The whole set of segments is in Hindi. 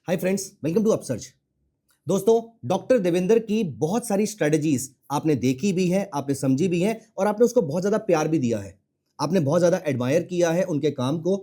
Hi friends, welcome to Upsearch. दोस्तों, डॉक्टर देवेंद्र की बहुत सारी स्ट्रेटजीज आपने देखी भी है, आपने समझी भी है और आपने उसको बहुत ज्यादा प्यार भी दिया है। आपने बहुत ज्यादा एडमायर किया है उनके काम को।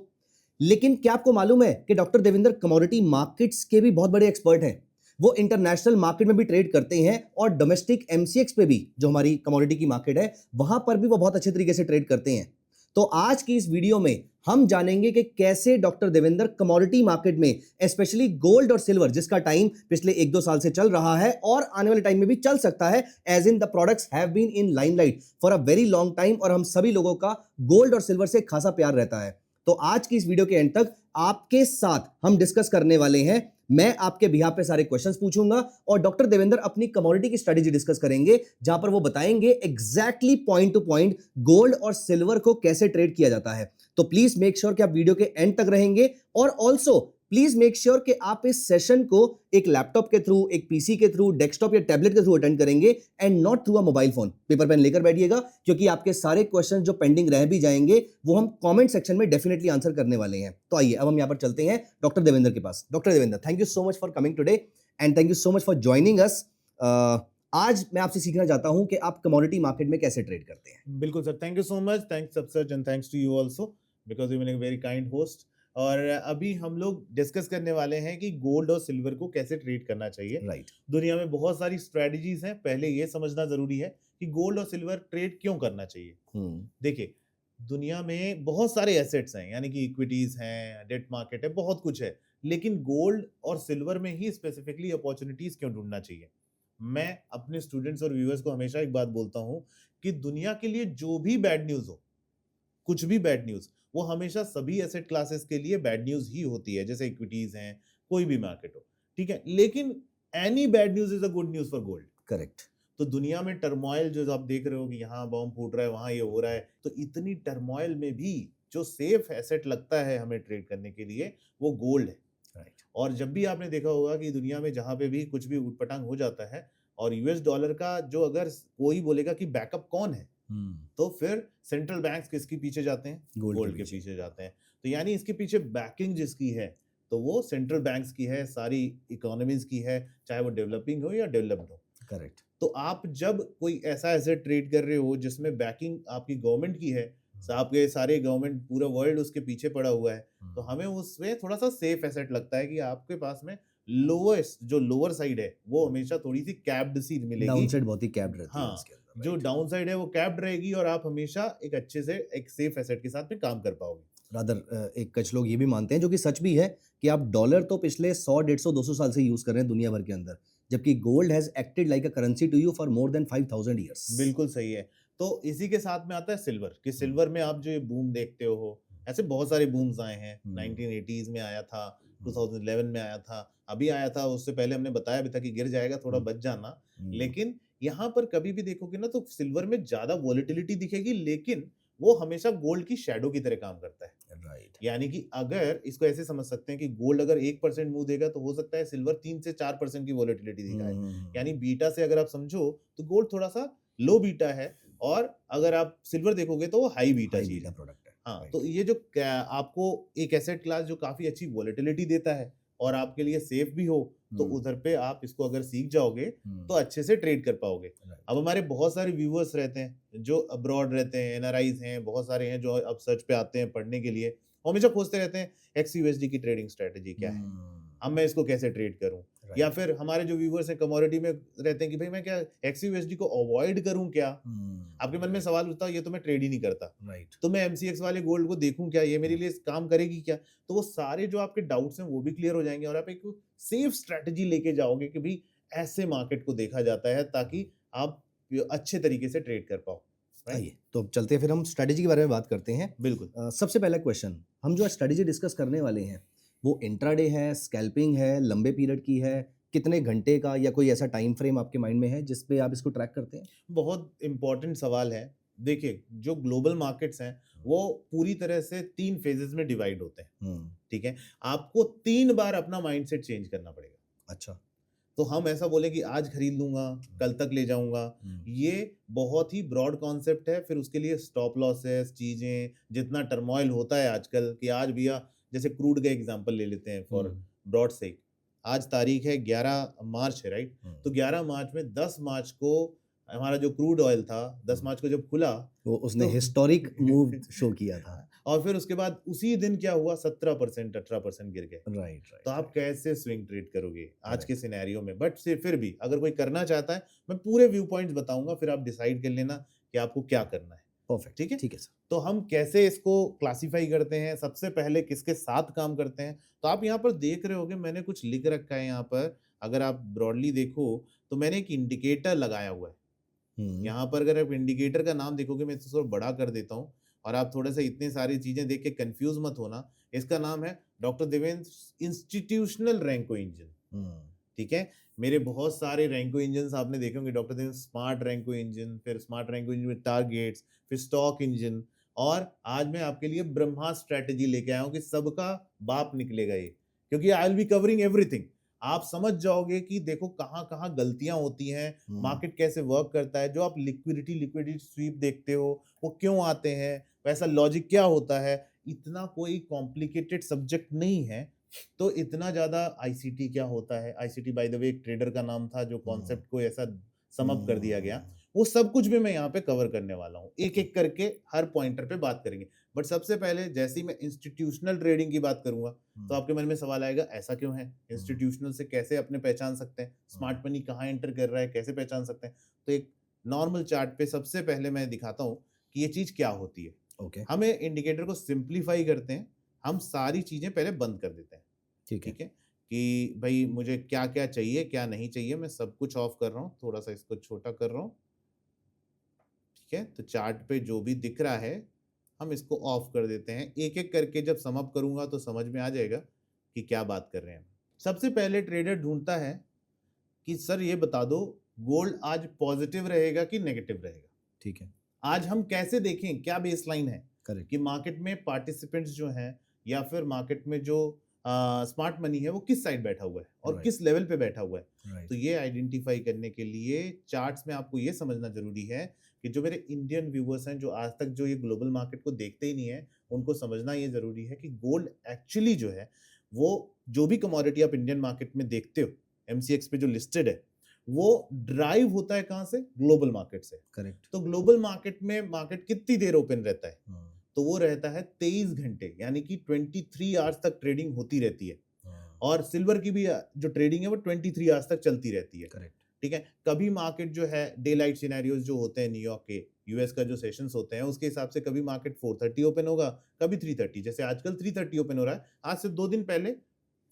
लेकिन क्या आपको मालूम है कि डॉक्टर देवेंद्र कमोडिटी मार्केट्स के भी बहुत बड़े एक्सपर्ट हैं। वो इंटरनेशनल मार्केट में भी ट्रेड करते हैं और डोमेस्टिक एमसीएक्स पे भी, जो हमारी कमोडिटी की मार्केट है, वहां पर भी वो बहुत अच्छे तरीके से ट्रेड करते हैं। तो आज की इस वीडियो में हम जानेंगे कि कैसे डॉक्टर देवेंद्र कमोडिटी मार्केट में, स्पेशली गोल्ड और सिल्वर, जिसका टाइम पिछले 1-2 साल से चल रहा है और आने वाले टाइम में भी चल सकता है, as in the products have been in limelight for a very long time, और हम सभी लोगों का गोल्ड और सिल्वर से खासा प्यार रहता है। तो आज की इस वीडियो के एंड तक आपके साथ हम डिस्कस करने वाले हैं। मैं आपके बिहाफ पे सारे क्वेश्चंस पूछूंगा और डॉक्टर देवेंद्र अपनी कमोडिटी की स्ट्रेटेजी डिस्कस करेंगे, जहां पर वो बताएंगे exactly point two point gold और सिल्वर को कैसे ट्रेड किया जाता है। तो प्लीज मेक श्योर कि आप वीडियो के एंड तक रहेंगे और ऑल्सो प्लीज मेक श्योर कि आप इस सेशन को एक लैपटॉप के थ्रू, एक पीसी के थ्रू, डेस्कटॉप या टैबलेट के थ्रू अटेंड करेंगे and not through a mobile phone. Paper pen लेकर बैठिएगा, क्योंकि आपके सारे क्वेश्चन जो पेंडिंग रह भी जाएंगे वो हम कमेंट सेक्शन में डेफिनेटली आंसर करने वाले हैं। तो आइए अब हम यहां पर चलते हैं डॉक्टर देवेंद्र के पास। Doctor Devendra, thank you so much for coming today and thank you so much for joining us. आज मैं आपसे सीखना चाहता हूं कि आप कमोडिटी मार्केट में कैसे ट्रेड करते हैं। बिल्कुल sir, thank you so much, thanks Upsearch and thanks to you also because you been a very kind host. और अभी हम लोग डिस्कस करने वाले हैं कि गोल्ड और सिल्वर को कैसे ट्रेड करना चाहिए। राइट। दुनिया में बहुत सारी स्ट्रेटजीज हैं, पहले ये समझना जरूरी है कि गोल्ड और सिल्वर ट्रेड क्यों करना चाहिए। देखिए, दुनिया में बहुत सारे एसेट्स हैं, यानी कि इक्विटीज हैं, डेट मार्केट है, बहुत कुछ है, लेकिन गोल्ड और सिल्वर में ही स्पेसिफिकली अपॉर्चुनिटीज क्यों ढूंढना चाहिए। मैं अपने स्टूडेंट्स और व्यूअर्स को हमेशा एक बात बोलता हूं कि दुनिया के लिए जो भी बैड न्यूज हो, कुछ भी बैड न्यूज, वो हमेशा सभी एसेट क्लासेस के लिए बैड न्यूज ही होती है, जैसे इक्विटीज हैं, कोई भी मार्केट हो, ठीक है। लेकिन any bad news is a good news for gold. Correct. तो दुनिया में टर्मोइल जो आप देख रहे हो कि यहाँ बॉम्ब फूट रहा है, वहां ये हो रहा है, तो इतनी टर्मोइल में भी जो सेफ एसेट लगता है हमें ट्रेड करने के लिए, वो गोल्ड है। राइट। और जब भी आपने देखा होगा कि दुनिया में जहां पे भी कुछ भी उटपटांग हो जाता है और यूएस डॉलर का जो, अगर कोई बोलेगा कि बैकअप कौन है, तो फिर सेंट्रल बैंक्स किसके पीछे जाते हैं? गोल्ड के पीछे जाते हैं। तो यानी इसके पीछे बैकिंग जिसकी है, तो वो सेंट्रल बैंक्स की है, सारी इकोनॉमीज की है, चाहे वो डेवलपिंग हो या डेवलप्ड हो। करेक्ट। तो आप जब कोई ऐसा एसेट ट्रेड कर रहे हो जिसमें बैकिंग आपकी गवर्नमेंट की है, आपके सारे गवर्नमेंट, पूरा वर्ल्ड उसके पीछे पड़ा हुआ है, तो हमें उसमें थोड़ा सा सेफ एसेट लगता है कि आपके पास में लोएस्ट, जो लोअर साइड है, वो हमेशा थोड़ी सी कैप्ड सी मिलेगी। डाउन साइड बहुत ही कैप्ड रहती है हाँ, इसके अंदर। जो डाउन साइड है वो कैप्ड रहेगी और आप हमेशा एक अच्छे से एक सेफ एसेट के साथ में काम कर पाओगे। रादर एक कुछ लोग ये भी मानते हैं, जो कि सच भी है, कि आप डॉलर तो पिछले 100, 150, 200 साल से यूज कर रहे हैं दुनिया भर के अंदर, जबकि gold has acted like a currency to you for more than 5000 years. बिल्कुल सही है। तो इसी के साथ में आता है सिल्वर, कि सिल्वर में आप जो ये बूम देखते हो, ऐसे बहुत सारे बूम्स आए हैं। 1980s में आया था, 2011 में आया था, अभी आया था, उससे पहले हमने बताया भी था कि गिर जाएगा, थोड़ा बच जाना। लेकिन यहाँ पर कभी भी देखोगे ना, तो सिल्वर में ज्यादा वॉलेटिलिटी दिखेगी, लेकिन वो हमेशा गोल्ड की शैडो की तरह काम करता है। राइट। यानी कि अगर इसको ऐसे समझ सकते हैं कि गोल्ड अगर 1% मूव देगा, तो हो सकता है सिल्वर 3 से 4% की वॉलेटिलिटी दिखाए। यानी बीटा से अगर आप समझो, तो गोल्ड थोड़ा सा लो बीटा है, और अगर आप सिल्वर देखोगे तो वो हाई बीटा चीज है। प्रोडक्ट है। हाँ, तो ये जो आपको एक एसेट क्लास जो काफी अच्छी वॉलेटिलिटी देता है और आपके लिए सेफ भी हो, तो उधर पे आप इसको अगर सीख जाओगे तो अच्छे से ट्रेड कर पाओगे। अब हमारे बहुत सारे व्यूअर्स रहते हैं जो अब्रॉड रहते हैं, एनआरआईज हैं, बहुत सारे हैं जो अब सर्च पे आते हैं पढ़ने के लिए, हमेशा खोजते रहते हैं एक्सयूएसडी की ट्रेडिंग स्ट्रेटजी क्या है, अब मैं इसको कैसे ट्रेड करूं। या फिर हमारे जो व्यूअर्स हैं कमोडिटी में रहते हैं कि भाई मैं क्या एक्सयूएसडी को अवॉइड करूं क्या। आपके मन में सवाल उठता है, ये तो मैं ट्रेड ही नहीं करता, राइट। तो मैं एमसीएक्स वाले गोल्ड को देखूं क्या, ये मेरे लिए काम करेगी क्या। तो वो सारे जो आपके डाउट्स हैं वो भी क्लियर हो जाएंगे और आप एक सेफ स्ट्रेटजी लेके जाओगे कि भाई ऐसे मार्केट को देखा जाता है, ताकि आप अच्छे तरीके से ट्रेड कर पाओ। आइए तो अब चलते हैं, फिर हम स्ट्रेटजी के बारे में बात करते हैं। बिल्कुल। सबसे पहला क्वेश्चन, हम जो स्ट्रेटजी डिस्कस करने वाले हैं वो इंट्राडे है, स्कैल्पिंग है, लंबे पीरियड की है, कितने घंटे का, या कोई ऐसा टाइम फ्रेम आपके माइंड में है जिस पे आप इसको ट्रैक करते हैं? बहुत इंपॉर्टेंट सवाल है। देखिए, जो ग्लोबल मार्केट्स हैं वो पूरी तरह से 3 फेजेस में डिवाइड होते हैं, ठीक है। आपको 3 बार अपना माइंडसेट चेंज करना पड़ेगा। अच्छा। तो हम ऐसा बोले कि आज खरीद लूंगा, कल तक ले जाऊंगा, ये बहुत ही ब्रॉड कॉन्सेप्ट है। फिर उसके लिए स्टॉप लॉसेस, चीजें, जितना टर्मोइल होता है आजकल, कि आज भैया जैसे क्रूड का एग्जांपल ले लेते हैं फॉर ब्रॉड सेक, आज तारीख है 11 मार्च है, राइट? तो 11 मार्च में 10 मार्च को हमारा जो क्रूड ऑयल था 10 मार्च को जब खुला वो उसने तो हिस्टोरिक मूव शो किया था। और फिर उसके बाद उसी दिन क्या हुआ, 17% 18% गिर गए। राइट तो आप कैसे स्विंग ट्रेड करोगे आज के Correct. सिनेरियो में? बट फिर भी अगर कोई करना चाहता है, मैं पूरे व्यू पॉइंट्स बताऊंगा, फिर आप डिसाइड कर लेना कि आपको क्या करना है। परफेक्ट, ठीक है? ठीक है सर। तो हम कैसे इसको क्लासिफाई करते हैं, सबसे पहले किसके साथ काम करते हैं? तो आप यहाँ पर देख रहे होगे मैंने कुछ लिख रखा है यहाँ पर, अगर आप ब्रॉडली देखो तो मैंने एक इंडिकेटर लगाया हुआ है। यहाँ पर अगर आप इंडिकेटर का नाम देखोगे, मैं इसको थोड़ा बड़ा कर देता हूँ और आप थोड़ा सा इतनी सारी चीजें देख के कंफ्यूज मत होना। इसका नाम है डॉक्टर देवेंद्र इंस्टीट्यूशनल रैंको इंजन। ठीक है? मेरे बहुत सारे रैंको इंजन आपने देखे होंगे, डॉक्टर देवेंद्र स्मार्ट रैंको इंजन, फिर स्मार्ट रैंको इंजन में टारगेट्स, फिर स्टॉक इंजन, और आज मैं आपके लिए ब्रह्मा स्ट्रेटेजी लेके आया हूँ कि सबका बाप निकलेगा ये, क्योंकि I will be covering everything. आप समझ जाओगे कि देखो कहाँ कहाँ गलतियां होती हैं, मार्केट कैसे वर्क करता है, जो आप लिक्विडिटी स्वीप देखते हो वो क्यों आते हैं, वैसा लॉजिक क्या होता है। इतना कोई कॉम्प्लिकेटेड सब्जेक्ट नहीं है। तो इतना ज्यादा आईसीटी क्या होता है, आईसीटी बाय द वे एक ट्रेडर का नाम था जो कॉन्सेप्ट को ऐसा समअप कर दिया गया, वो सब कुछ भी मैं यहाँ पे कवर करने वाला हूँ, एक एक करके हर पॉइंटर पे बात करेंगे। बट सबसे पहले जैसे ही मैं इंस्टीट्यूशनल ट्रेडिंग की बात करूंगा तो आपके मन में सवाल आएगा ऐसा क्यों है, इंस्टीट्यूशनल से कैसे अपने पहचान सकते हैं, स्मार्ट मनी कहाँ एंटर कर रहा है, कैसे पहचान सकते हैं। तो एक नॉर्मल चार्ट पे सबसे पहले मैं दिखाता हूँ कि ये चीज क्या होती है। ओके, हमें इंडिकेटर को सिंप्लीफाई करते हैं, हम सारी चीजें पहले बंद कर देते हैं। ठीक है। ठीक है कि भाई मुझे क्या क्या चाहिए क्या नहीं चाहिए, मैं सब कुछ ऑफ कर रहा हूँ, थोड़ा सा इसको छोटा कर रहा हूँ। ठीक है, तो चार्ट पे जो भी दिख रहा है हम इसको ऑफ कर देते हैं। एक एक करके जब सम अप करूंगा तो समझ में आ जाएगा कि क्या बात कर रहे हैं। सबसे पहले ट्रेडर ढूंढता है कि सर ये बता दो गोल्ड आज पॉजिटिव रहेगा कि नेगेटिव रहेगा। ठीक है, आज हम कैसे देखें, क्या बेसलाइन है करेक्ट। कि मार्केट में पार्टिसिपेंट्स जो हैं या फिर मार्केट में जो स्मार्ट मनी है वो किस साइड बैठा हुआ है और Right. किस लेवल पे बैठा हुआ है। राइट, तो ये आइडेंटिफाई करने के लिए चार्ट्स में आपको ये समझना जरूरी है कि जो मेरे इंडियन व्यूअर्स हैं जो आज तक जो ये ग्लोबल मार्केट को देखते ही नहीं है, उनको समझना ये जरूरी है कि गोल्ड एक्चुअली जो है वो जो भी कमोडिटी आप इंडियन मार्केट में देखते हो एमसीएक्स पे जो लिस्टेड है वो ड्राइव होता है कहाँ से, ग्लोबल मार्केट से। करेक्ट। तो ग्लोबल मार्केट में मार्केट कितनी देर ओपन रहता है, तो वो रहता है 23 घंटे, यानी कि 23 आवर्स तक ट्रेडिंग होती रहती है। और सिल्वर की भी जो ट्रेडिंग है वो 23 आवर्स तक चलती रहती है। करेक्ट। ठीक है, कभी मार्केट जो है डे लाइट सिनेरियोज जो होते हैं न्यूयॉर्क के, यूएस का जो सेशंस होते हैं उसके हिसाब से कभी मार्केट 4:30 ओपन होगा, कभी 3:30, जैसे आजकल 3:30 ओपन हो रहा है, आज से 2 दिन पहले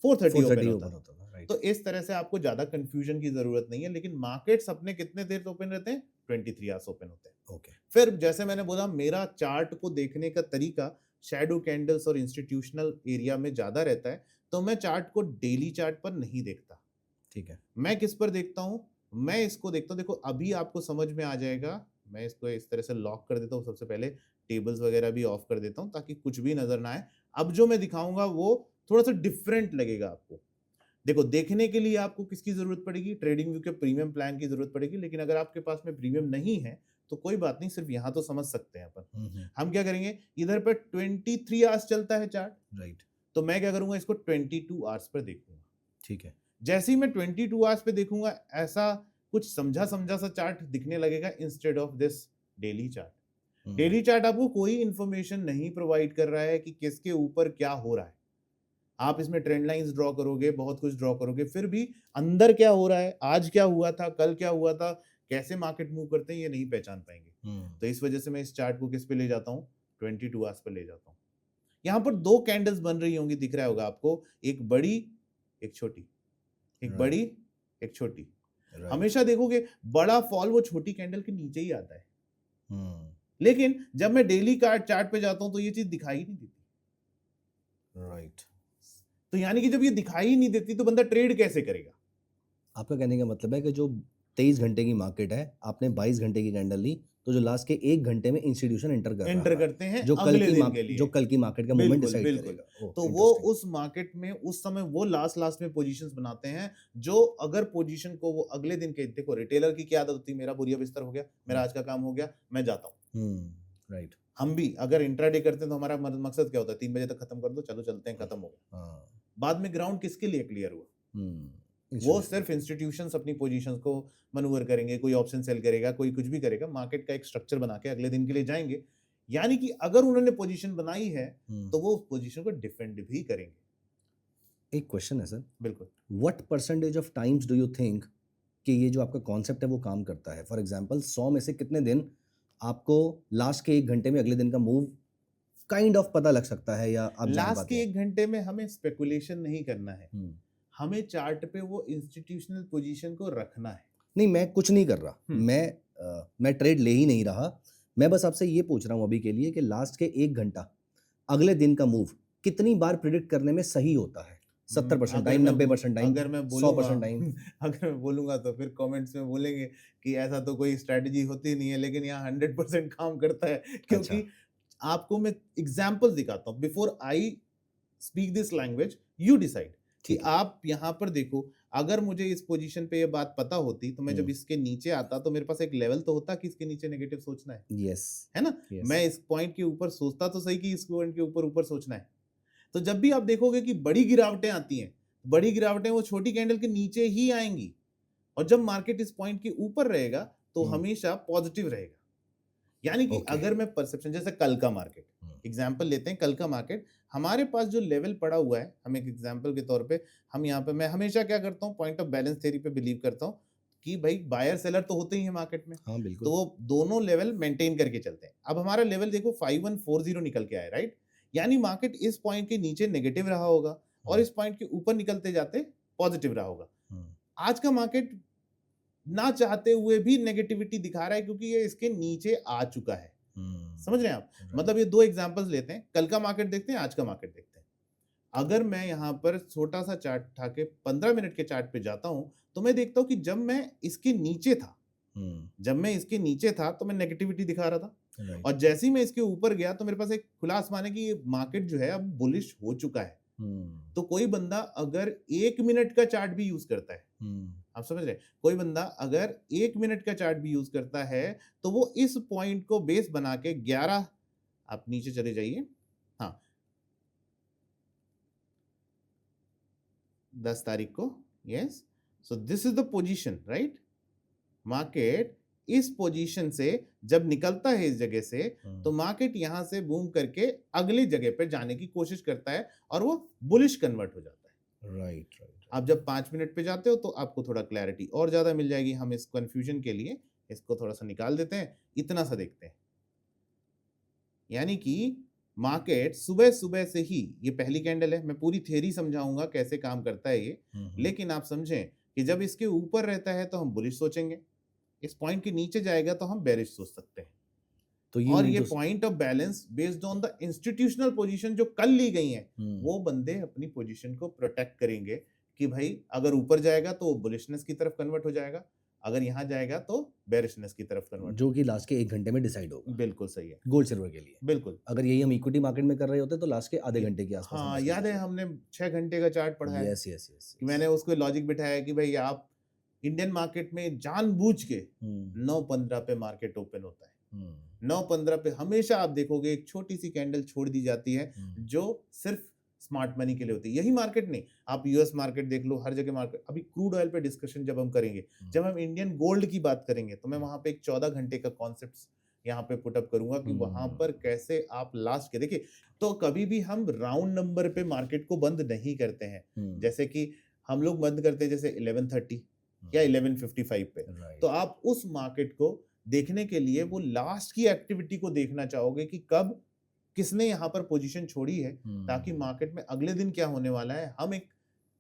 4:30 ओपन होता था। राइट। तो इस तरह से आपको ज्यादा कंफ्यूजन की जरूरत नहीं है, लेकिन मार्केट्स अपने कितने देर ओपन रहते हैं, 23 आवर्स ओपन होते हैं। ओके, फिर जैसे मैंने बोला मेरा चार्ट को देखने का तरीका शैडो कैंडल्स और इंस्टीट्यूशनल एरिया में ज्यादा रहता है, तो मैं चार्ट को डेली चार्ट पर नहीं देखता। ठीक है। मैं किस पर देखता हूं, मैं इसको देखता हूं, देखो अभी आपको समझ में आ जाएगा। मैं इसको इस तरह से लॉक कर देता हूं, सबसे पहले टेबल्स वगैरह भी ऑफ कर देता हूं ताकि कुछ भी नजर ना आए। अब जो मैं दिखाऊंगा वो थोड़ा सा डिफरेंट लगेगा आपको। देखो देखने के लिए आपको किसकी जरूरत पड़ेगी, ट्रेडिंग व्यू के प्रीमियम प्लान की जरूरत पड़ेगी, लेकिन अगर आपके पास में प्रीमियम नहीं है तो कोई बात नहीं, सिर्फ यहां तो समझ सकते हैं अपन। हम क्या करेंगे, इधर पर 23 आवर्स चलता है चार्ट, राइट। तो मैं क्या करूंगा, इसको 22 आवर्स पर देखूंगा। ठीक है। जैसे ही मैं 22 आवर्स पे देखूंगा ऐसा कुछ समझा समझा सा चार्ट दिखने लगेगा instead of this daily chart. Daily chart आपको कोई इंफॉर्मेशन नहीं प्रोवाइड कर रहा है कि किसके ऊपर क्या हो रहा है। आप इसमें ट्रेंड लाइंस ड्रॉ करोगे, बहुत कुछ ड्रॉ करोगे, फिर भी अंदर क्या हो रहा है, आज क्या हुआ था, कल क्या हुआ था, कैसे मार्केट मूव करते हैं, ये नहीं पहचान पाएंगे। तो इस वजह से मैं इस चार्ट को किस पे ले जाता हूँ, 22 आवर्स पे ले जाता हूँ। यहाँ पर 2 कैंडल्स बन रही होंगी, दिख रहा होगा आपको, एक बड़ी एक छोटी, एक बड़ी एक छोटी। हमेशा देखोगे बड़ा फॉल वो छोटी कैंडल के नीचे ही आता है। लेकिन जब मैं डेली चार्ट पे जाता हूं तो ये चीज दिखाई नहीं देती। राइट। तो यानी कि जब ये दिखाई नहीं देती तो बंदा ट्रेड कैसे करेगा। आपका कहने का मतलब है कि जो 23 घंटे की मार्केट है, आपने 22 घंटे की कैंडल ली, तो जो लास्ट के 1 घंटे में इंस्टीट्यूशन एंटर करते हैं जो अगले दिन के लिए, जो कल की मार्केट का मूवमेंट डिसाइड बिल्कुल। करेगा। तो वो उस मार्केट में उस समय वो लास्ट में पोजीशंस बनाते हैं, जो अगर पोजीशन को वो अगले दिन के, देखो रिटेलर की क्या आदत होती है, मेरा बुरिया बिस्तर हो गया, मेरा आज का काम हो गया, मैं जाता हूँ। राइट। हम भी अगर इंट्राडे करते हैं तो हमारा मकसद क्या होता है, 3 बजे तक खत्म कर दो, चलो चलते हैं, खत्म हो गया। बाद में ग्राउंड किसके लिए क्लियर हुआ, वो सिर्फ इंस्टीट्यूशंस अपनी पोजीशंस को मनूवर करेंगे, कोई ऑप्शन सेल करेगा, कोई कुछ भी करेगा, मार्केट का एक स्ट्रक्चर बना के अगले दिन के लिए जाएंगे। यानी कि अगर उन्होंने पोजीशन बनाई है तो वो उस पोजीशन को डिफेंड भी करेंगे। एक क्वेश्चन है सर, बिल्कुल। What percentage of times do you think कि ये जो आपका कॉन्सेप्ट है वो काम करता है? फॉर एग्जांपल 100 में से कितने दिन आपको लास्ट के 1 घंटे में अगले दिन का मूव काइंड ऑफ पता लग सकता है, या आप जान लास्ट पाते के हैं? 1 घंटे में हमें स्पेकुलेशन नहीं करना है, हम्म, हमें चार्ट पे वो इंस्टीट्यूशनल पोजीशन को रखना है। नहीं, मैं कुछ नहीं कर रहा, मैं ट्रेड ले ही नहीं रहा। मैं बस आपसे ये पूछ रहा हूँ अभी के लिए कि लास्ट के 1 घंटा अगले दिन का मूव कितनी बार प्रिडिक्ट करने में सही होता है? 70% टाइम, 90% टाइम, अगर मैं 100% टाइम? अगर मैं बोलूंगा तो फिर कमेंट्स में बोलेंगे कि ऐसा तो कोई स्ट्रेटजी होती नहीं है, लेकिन यहाँ 100% काम करता है, क्योंकि आपको मैं एग्जांपल दिखाता हूँ। Before I speak this language, you decide कि आप यहाँ पर देखो, अगर मुझे इस पोजीशन पे ये बात पता होती तो मैं जब इसके नीचे आता तो मेरे पास एक लेवल तो होता कि इसके नीचे नेगेटिव सोचना है, यस, है ना? yes. मैं इस पॉइंट के ऊपर सोचता तो सही कि इस पॉइंट के ऊपर ऊपर सोचना है। तो जब भी आप देखोगे कि बड़ी गिरावटें आती हैं, बड़ी गिरावटें वो छोटी कैंडल के नीचे ही आएंगी, और जब मार्केट इस पॉइंट के ऊपर रहेगा तो हमेशा पॉजिटिव रहेगा। यानी कि अगर मैं परसेप्शन, जैसे कल का मार्केट एग्जांपल लेते हैं, कल का मार्केट हमारे पास जो लेवल पड़ा हुआ है, हम एक एग्जांपल के तौर पे, हम यहाँ पे, मैं हमेशा क्या करता हूँ, पॉइंट ऑफ बैलेंस थ्योरी पे बिलीव करता हूँ कि भाई बायर सेलर तो होते ही है मार्केट में, हाँ बिल्कुल, तो वो दोनों लेवल मेंटेन करके चलते हैं। अब हमारा लेवल देखो 5140 निकल के आया, राइट? यानी मार्केट इस पॉइंट के नीचे नेगेटिव रहा होगा और इस पॉइंट के ऊपर निकलते जाते पॉजिटिव रहा होगा। आज का मार्केट ना चाहते हुए भी नेगेटिविटी दिखा रहा है, क्योंकि ये इसके नीचे आ चुका है। समझ रहे हैं आप? मतलब ये दो एग्जांपल्स लेते हैं, कल का मार्केट देखते हैं, आज का मार्केट देखते हैं। अगर मैं यहाँ पर छोटा सा चार्ट उठा के 15 मिनट के चार्ट पे जाता हूँ तो मैं देखता हूँ कि जब मैं इसके नीचे था तो मैं नेगेटिविटी दिखा रहा था, और जैसे ही मैं इसके ऊपर गया तो मेरे पास एक खुला आसमान है कि ये मार्केट जो है अब बुलिश हो चुका है। तो कोई बंदा अगर 1 मिनट का चार्ट भी यूज करता है, आप समझ रहे हैं, कोई बंदा अगर 1 मिनट का चार्ट भी यूज करता है तो वो इस पॉइंट को बेस बना के 11, आप नीचे चले जाइए, हाँ 10 तारीख को, yes, so this is the position, right? Market इस पोजीशन से जब निकलता है इस जगह से, तो मार्केट यहां से बूम करके अगली जगह पे जाने की कोशिश करता है और वो बुलिश कन्वर्ट हो जाता है। राइट। आप जब 5 मिनट पे जाते हो तो आपको थोड़ा क्लैरिटी और ज्यादा मिल जाएगी। हम इस कंफ्यूजन के लिए इसको थोड़ा सा निकाल देते हैं, इतना सा देखते हैं। यानी कि मार्केट सुबह सुबह से ही, ये पहली कैंडल है, मैं पूरी थ्योरी समझाऊंगा कैसे काम करता है ये, लेकिन आप समझें कि जब इसके ऊपर रहता है तो हम बुलिश सोचेंगे, इस पॉइंट के नीचे जाएगा तो हम बेरिश सोच सकते हैं। तो ये point of balance based on the institutional position जो कल ली गई है, वो बंदे अपनी पोजीशन को प्रोटेक्ट करेंगे कि भाई अगर ऊपर जाएगा तो बुलिशनेस की तरफ कन्वर्ट हो जाएगा, अगर यहाँ जाएगा तो बेरिशनेस की तरफ कन्वर्ट, जो कि लास्ट के 1 घंटे में डिसाइड होगा। बिल्कुल सही है, गोल्ड सिल्वर के लिए बिल्कुल। अगर यही हम इक्विटी मार्केट में कर रहे होते तो लास्ट के आधे घंटे के आसपास। हाँ, याद है हमने 6 घंटे का चार्ट पढ़ा है। यस। मैंने उसको लॉजिक बिठाया कि भाई आप इंडियन मार्केट में जानबूझ के 9:15 पे मार्केट ओपन होता है, 9:15 पे हमेशा आप देखोगे एक छोटी सी कैंडल छोड़ दी जाती है जो सिर्फ स्मार्ट मनी के लिए होती है। यही मार्केट नहीं, आप यूएस मार्केट देख लो, हर जगह मार्केट। अभी क्रूड ऑयल पे डिस्कशन जब हम करेंगे, जब हम इंडियन गोल्ड की बात करेंगे, तो मैं वहां पे एक 14 घंटे का कॉन्सेप्ट यहाँ पे पुटअप करूंगा कि वहां पर कैसे आप लास्ट के देखिए। तो कभी भी हम राउंड नंबर पे मार्केट को बंद नहीं करते हैं, जैसे कि हम लोग बंद करते हैं जैसे 11:30 या 11:55 पे। तो आप उस मार्केट को देखने के लिए वो लास्ट की एक्टिविटी को देखना चाहोगे कि कब किसने यहाँ पर पोजीशन छोड़ी है, ताकि मार्केट में अगले दिन क्या होने वाला है हम एक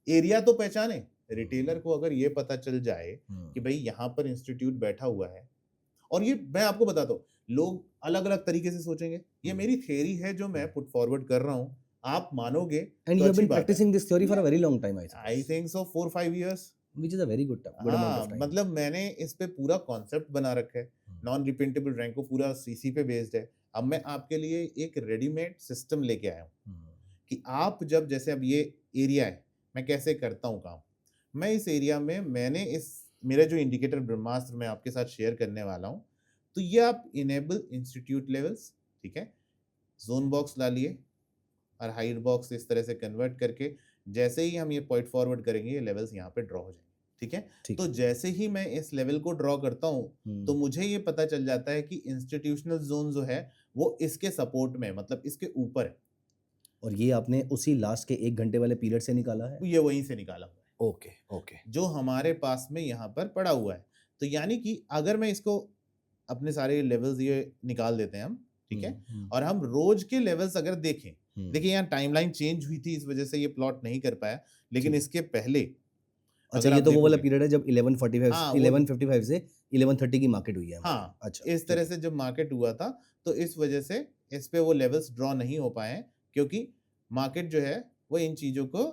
एरिया तो पहचाने। रिटेलर को अगर ये पता चल जाए कि भाई यहाँ पर इंस्टीट्यूट बैठा हुआ है, और ये मैं आपको बताता हूँ, लोग अलग अलग तरीके से सोचेंगे, ये मेरी थ्योरी है जो मैं पुट फॉरवर्ड कर रहा हूँ, आप मानोगे and you have been practicing this theory for a very long time, I think so 4-5 years, which is a very good amount of time. मतलब मैंने इस पे पूरा कॉन्सेप्ट बना रखा है, नॉन रिपेंटेबल रैंक को पूरा सीसी पे बेस्ड है। अब मैं आपके लिए एक रेडीमेड सिस्टम लेके आया हूँ कि आप जब, जैसे अब ये एरिया है, मैं कैसे करता हूँ काम, मैं इस एरिया में मैंने इस मेरा जो इंडिकेटर ब्रह्मास्त्र मैं आपके साथ शेयर करने वाला हूँ, तो ये आप इनेबल इंस्टीट्यूट लेवल्स, ठीक है, जोन बॉक्स ला लिए और हाइट बॉक्स इस तरह से कन्वर्ट करके जैसे ही हम ये पॉइंट फॉरवर्ड करेंगे ये लेवल्स यहाँ पे ड्रॉ हो जाएंगे, ठीक है। ठीक तो है। जैसे ही मैं इस लेवल को ड्रॉ करता हूँ तो हम्म, मुझे ये पता चल जाता है कि इंस्टीट्यूशनल जोन जो है वो इसके सपोर्ट में, मतलब इसके ऊपर है। और ये आपने उसी लास्ट के 1 घंटे वाले पीरियड से निकाला है? ये वहीं से निकाला हुआ है ओके, ओके। जो हमारे पास में यहाँ पर पड़ा हुआ है। तो यानी कि अगर मैं इसको अपने सारे लेवल्स ये निकाल देते हैं हम, ठीक है, और हम रोज के लेवल्स अगर देखें, देखिए यहाँ टाइमलाइन चेंज हुई थी, इस वजह से ये प्लॉट नहीं कर पाया, लेकिन ठीक। इसके पहले अच्छा, अगर ये आप तो वो वाला देखोगे, पीरियड है जब 11:45 हाँ वो 11:55 से 11:30 की मार्केट हुई है हमारी। हाँ अच्छा, इस ठीक तरह है। से जब मार्केट हुआ था तो इस वजह से इस पे वो लेवल्स ड्रॉ नहीं हो पाए हैं, क्योंकि मार्केट जो है वो इन चीजों को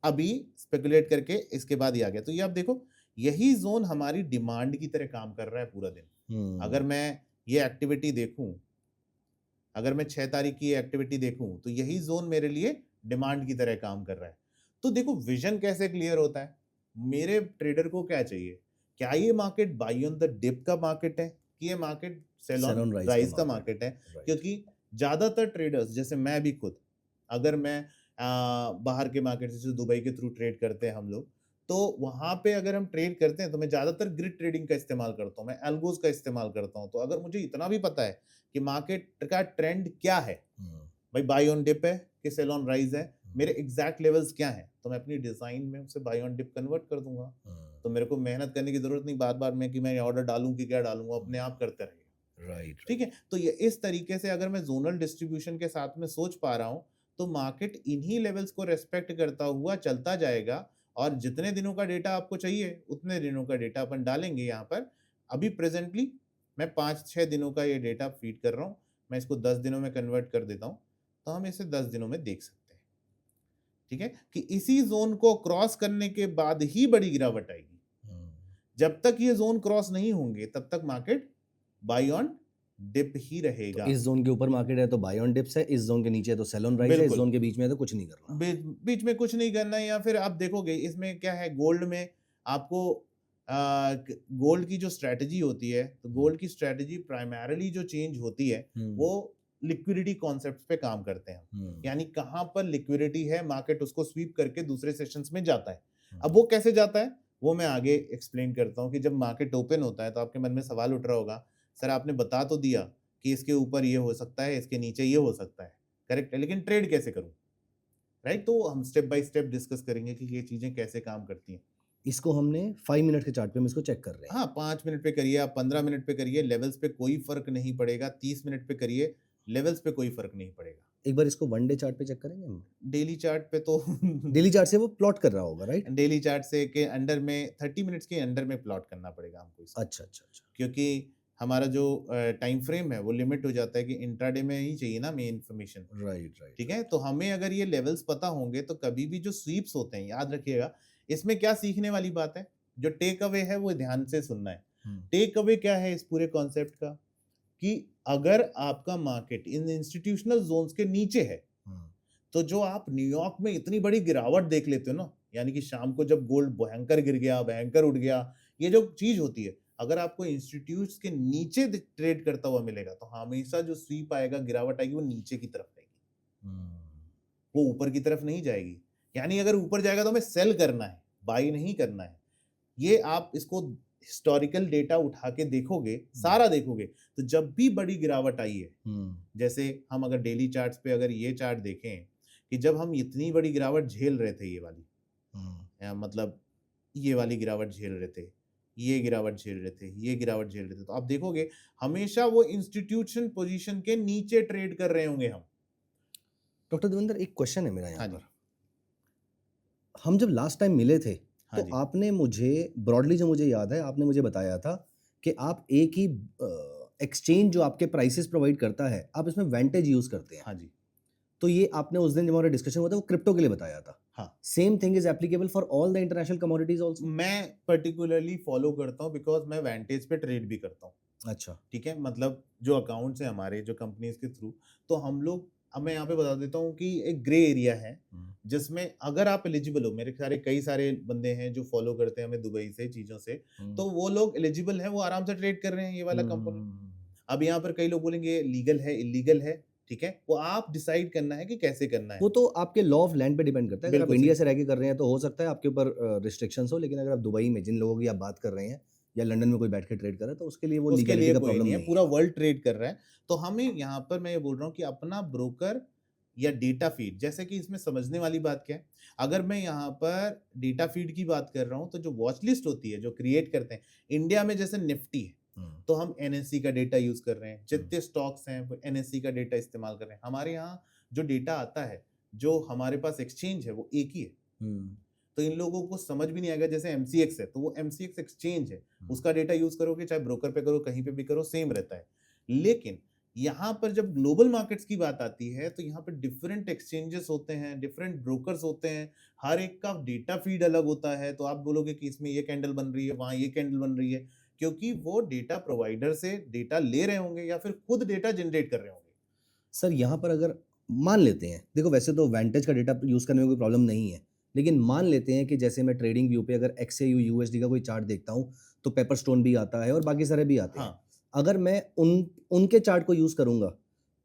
अभी स्पेकुलेट करके इसके बाद ही आ गया। तो ये आप देखो, यही जोन हमारी डिमांड की तरह काम कर रहा है पूरा दिन। अगर मैं ये एक्टिविटी देखूं, अगर मैं 6 तारीख की एक्टिविटी देखूं तो यही जोन मेरे लिए डिमांड की तरह काम कर रहा है। तो देखो विजन कैसे क्लियर होता है, मेरे ट्रेडर को क्या चाहिए, क्या ये market buy on the dip का मार्केट है कि ये market sell sell on on rise rise का का मार्केट मार्केट है। राइट। क्योंकि ज्यादातर ट्रेडर्स, जैसे मैं भी खुद, अगर मैं बाहर के मार्केट से, दुबई के थ्रू ट्रेड करते हैं हम लोग, तो वहां पे अगर हम ट्रेड करते हैं तो मैं ज्यादातर ग्रिड ट्रेडिंग का इस्तेमाल करता हूँ, मैं एल्गोज का इस्तेमाल करता हूँ। तो अगर मुझे इतना भी पता है कि मार्केट का ट्रेंड क्या है, भाई बाई ऑन डिप है कि सेल ऑन राइज है, मेरे एग्जैक्ट लेवल्स क्या हैं, तो मैं अपनी डिजाइन में उसे बाई ऑन डिप कन्वर्ट कर दूंगा। तो मेरे को मेहनत करने की जरूरत नहीं बार बार में कि मैं ऑर्डर डालूं कि क्या डालूंगा, अपने आप करते रहेगा। राइट, ठीक है, तो ये इस तरीके से अगर मैं जोनल डिस्ट्रीब्यूशन के साथ में सोच पा रहा हूं तो मार्केट इन्हीं लेवल्स को रेस्पेक्ट करता हुआ चलता जाएगा। और जितने दिनों का डेटा आपको चाहिए उतने दिनों का डेटा अपन डालेंगे यहाँ पर। अभी प्रेजेंटली मैं 5-6 दिनों का ये डेटा फीड कर रहा हूँ, मैं इसको 10 दिनों में कन्वर्ट कर देता हूँ, तो हम इसे 10 दिनों में देख सकते हैं, ठीक है, कि इसी जोन को क्रॉस करने के बाद ही बड़ी गिरावट आएगी। जब तक ये जोन क्रॉस नहीं होंगे तब तक मार्केट बाई ऑन डिप ही तो रहेगा। इस जोन के ऊपर मार्केट है तो बाय ऑन डिप्स है, इस जोन के नीचे है तो सेल ऑन राइज है, इस बिल्कुल। जोन के बीच में है तो कुछ नहीं करना। बीच में कुछ नहीं करना है। या फिर आप देखोगे इसमें क्या है, गोल्ड में आपको गोल्ड की जो स्ट्रेटजी होती है, तो गोल्ड की स्ट्रेटजी प्राइमरली जो चेंज होती है वो लिक्विडिटी कॉन्सेप्ट्स पे काम करते हैं। यानी कहाँ पर लिक्विडिटी है, मार्केट उसको स्वीप करके दूसरे सेशंस में जाता है। अब वो कैसे जाता है वो मैं आगे एक्सप्लेन करता हूँ कि जब मार्केट ओपन होता है तो आपके मन में सवाल उठ रहा होगा, सर आपने बता तो दिया कि इसके ऊपर ये हो सकता है, इसके नीचे ये हो सकता है, करेक्ट है, लेकिन ट्रेड कैसे करूं, राइट। तो हम स्टेप बाय स्टेप डिस्कस करेंगे कि ये चीजें कैसे काम करती हैं। इसको हमने 5 मिनट के चार्ट पे हम इसको चेक कर रहे हैं। हाँ 5 मिनट पे करिए, आप 15 मिनट पे करिए, लेवल्स पे कोई फर्क नहीं पड़ेगा। 30 मिनट पे करिए, लेवल्स पे कोई फर्क नहीं पड़ेगा। एक बार इसको 1 डे चार्ट पे चेक करेंगे हम। डेली चार्ट पे तो डेली चार्ट से वो प्लॉट कर रहा होगा, राइट? डेली चार्ट से के अंडर में 30 मिनट्स के अंडर में प्लॉट करना पड़ेगा हमको इसको। अच्छा, अच्छा, अच्छा। क्योंकि हमारा जो टाइम फ्रेम है वो लिमिट हो जाता है कि इंट्राडे में ही चाहिए ना मेन इन्फॉर्मेशन, राइट, राइट। ठीक है। तो हमें अगर ये लेवल्स पता होंगे तो कभी भी जो स्वीप्स होते हैं, याद रखिएगा, इसमें क्या सीखने वाली बात है, जो टेक अवे है वो ध्यान से सुनना है। टेक अवे क्या है इस पूरे कॉन्सेप्ट का, कि अगर आपका मार्केट इन इंस्टीट्यूशनल जोन्स के नीचे है तो जो आप न्यूयॉर्क में इतनी बड़ी गिरावट देख लेते हो ना, यानी कि शाम को जब गोल्ड भयंकर गिर गया, भयंकर उठ गया, ये जो चीज होती है, अगर आपको इंस्टीट्यूट्स के नीचे ट्रेड करता हुआ मिलेगा तो हमेशा जो स्वीप आएगा, गिरावट आएगी, वो नीचे की तरफ आएगी, वो ऊपर की तरफ नहीं जाएगी। यानी अगर ऊपर जाएगा तो हमें सेल करना है, बाई नहीं करना है। ये आप इसको हिस्टोरिकल डेटा उठा के देखोगे, सारा देखोगे, तो जब भी बड़ी गिरावट आई है, जैसे हम अगर डेली चार्ट्स पे अगर ये चार्ट देखें कि जब हम इतनी बड़ी गिरावट झेल रहे थे, ये वाली मतलब ये वाली गिरावट झेल रहे थे, ये गिरावट झेल रहे थे, ये गिरावट झेल रहे थे, तो आप देखोगे हमेशा वो इंस्टीट्यूशन पोजीशन के नीचे ट्रेड कर रहे होंगे हम। डॉक्टर देवेंद्र, एक क्वेश्चन है मेरा यहाँ हाँ जी। पर। हम जब लास्ट टाइम मिले थे हाँ तो जी। आपने मुझे ब्रॉडली, जो मुझे याद है, आपने मुझे बताया था कि आप एक ही एक्सचेंज जो आपके प्राइसेस प्रोवाइड करता है, आप इसमें वेंटेज यूज करते हैं। हाँ जी। तो ये आपने उस दिन जब हमारा डिस्कशन हुआ था वो क्रिप्टो के लिए बताया था। हाँ। Same thing is applicable for all the international commodities also. मैं पर्टिकुलरली फॉलो करता हूँ बिकॉज मैं वेंटेज पे ट्रेड भी करता हूँ। अच्छा, ठीक है, मतलब जो अकाउंट्स हैं हमारे, जो कंपनीज के थ्रू, तो हम लोग, अब मैं यहाँ पे बता देता हूँ कि एक ग्रे एरिया है जिसमें अगर आप एलिजिबल हो, मेरे कई सारे बंदे हैं जो फॉलो करते हैं हमें दुबई से चीजों से, तो वो लोग एलिजिबल हैं, वो आराम से ट्रेड कर रहे हैं ये वाला कंपोनेंट। अब यहाँ पर कई लोग बोलेंगे लीगल है, इलीगल है, ठीक है, वो आप डिसाइड करना है कि कैसे करना है। वो तो आपके लॉ ऑफ लैंड पे डिपेंड करता है। अगर आप बिल्कुल इंडिया सही। से रह के कर रहे हैं तो हो सकता है आपके ऊपर रिस्ट्रिक्शंस हो, लेकिन अगर आप दुबई में जिन लोगों की आप बात कर रहे हैं या लंदन में कोई बैठ के ट्रेड कर रहा है तो उसके लिए वो उसके लीगैलिटी लिए का कोई प्रॉब्लम नहीं है, नहीं पूरा है। वर्ल्ड ट्रेड कर रहा है। तो हमें यहाँ पर मैं ये बोल रहा हूँ कि अपना ब्रोकर या डेटा फीड, जैसे कि इसमें समझने वाली बात क्या है, अगर मैं यहाँ पर डेटा फीड की बात कर रहा हूँ तो जो वॉच लिस्ट होती है जो क्रिएट करते हैं, इंडिया में जैसे निफ्टी है तो हम एनएससी का डेटा यूज कर रहे हैं, जितने स्टॉक्स हैं वो एनएससी का डेटा इस्तेमाल कर रहे हैं। हमारे यहाँ जो डेटा आता है, जो हमारे पास एक्सचेंज है वो एक ही है। तो इन लोगों को समझ भी नहीं आएगा, जैसे एमसीएक्स है तो वो एमसीएक्स एक्सचेंज है, उसका डेटा यूज करोगे चाहे ब्रोकर पे करो कहीं पे भी करो सेम रहता है। लेकिन यहाँ पर जब ग्लोबल मार्केट्स की बात आती है तो यहाँ पर डिफरेंट एक्सचेंजेस होते हैं, डिफरेंट ब्रोकर्स होते हैं, हर एक का डेटा फीड अलग होता है। तो आप बोलोगे कि इसमें ये कैंडल बन रही है, वहाँ ये कैंडल बन रही है, क्योंकि वो डेटा प्रोवाइडर से डेटा ले रहे होंगे या फिर खुद डेटा जनरेट कर रहे होंगे। सर यहाँ पर अगर मान लेते हैं, देखो वैसे तो वेंटेज का डेटा यूज़ करने में कोई प्रॉब्लम नहीं है, लेकिन मान लेते हैं कि जैसे मैं ट्रेडिंग व्यू पे अगर एक्सएयू यूएसडी का कोई चार्ट देखता हूँ तो पेपर स्टोन भी आता है और बाकी सारे भी आते हैं। हाँ, अगर मैं उनके चार्ट को यूज़ करूंगा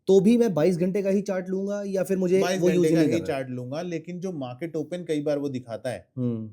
तो भी मैं 22 घंटे का ही चार्ट लूंगा या फिर मुझे 22 वो घंटे यूज़ ही का नहीं ही करना है? चार्ट लूंगा, लेकिन जो मार्केट ओपन कई बार वो दिखाता है,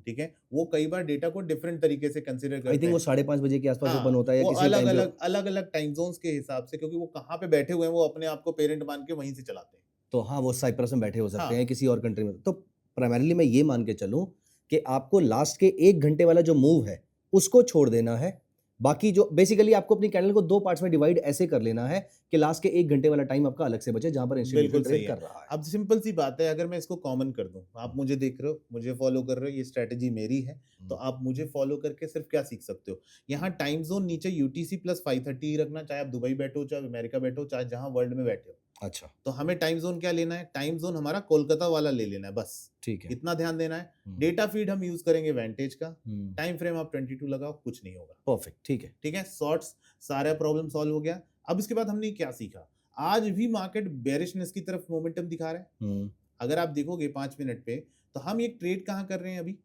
ठीक है, वो कई बार डेटा को डिफरेंट तरीके से कंसिडर आई करते थिंक वो हैं। 5:30 बजे के आसपास ओपन हाँ, होता है या वो किसी अलग टाइम पे। अलग अलग अलग टाइम जोन्स के हिसाब से, क्योंकि वो कहाँ पे बैठे हुए हैं वो अपने आप को पेरेंट मान के वहीं से चलाते हैं। तो हाँ, वो साइप्रस में बैठे हो सकते हैं हाँ, किसी और कंट्री में। तो प्राइमरीली मैं ये मान के चलूँ कि आपको लास्ट के 1 घंटे वाला जो मूव है, उसको छोड़ देना है। बाकी जो बेसिकली आपको अपनी कैंडल को 2 पार्ट्स में डिवाइड ऐसे कर लेना है कि लास्ट के 1 घंटे वाला टाइम आपका अलग से बचे, जहाँ पर इंस्टीट्यूशन बिल्कुल सही ट्रेड है। कर रहा है। अब सिंपल सी बात है, अगर मैं इसको कॉमन कर दूं, आप मुझे देख रहे हो, मुझे फॉलो कर रहे हो, ये स्ट्रेटेजी मेरी है, तो आप मुझे फॉलो करके सिर्फ क्या सीख सकते हो, यहाँ टाइम जोन नीचे यूटीसी प्लस 530 रखना, चाहे आप दुबई बैठो, चाहे अमेरिका बैठो, चाहे जहां वर्ल्ड में बैठे हो। अच्छा, तो हमें टाइम जोन क्या लेना है, टाइम जोन हमारा कोलकाता वाला ले लेना है, बस ठीक है। इतना ध्यान देना है। हुँ, डेटा फीड हम यूज करेंगे वेंटेज का, हुँ, टाइम फ्रेम आप 22 लगाओ, कुछ नहीं होगा। परफेक्ट, ठीक है। ठीक है, शॉर्ट्स, सारा प्रॉब्लम सॉल्व हो गया। अब इसके बाद हमने क्या सीखा, आज भी मार्केट बेरिशनेस की तरफ मोमेंटम दिखा रहा है। हुँ, अगर आप देखोगे 5 मिनट पे, तो हम एक ट्रेड कहाँ कर रहे हैं अभी,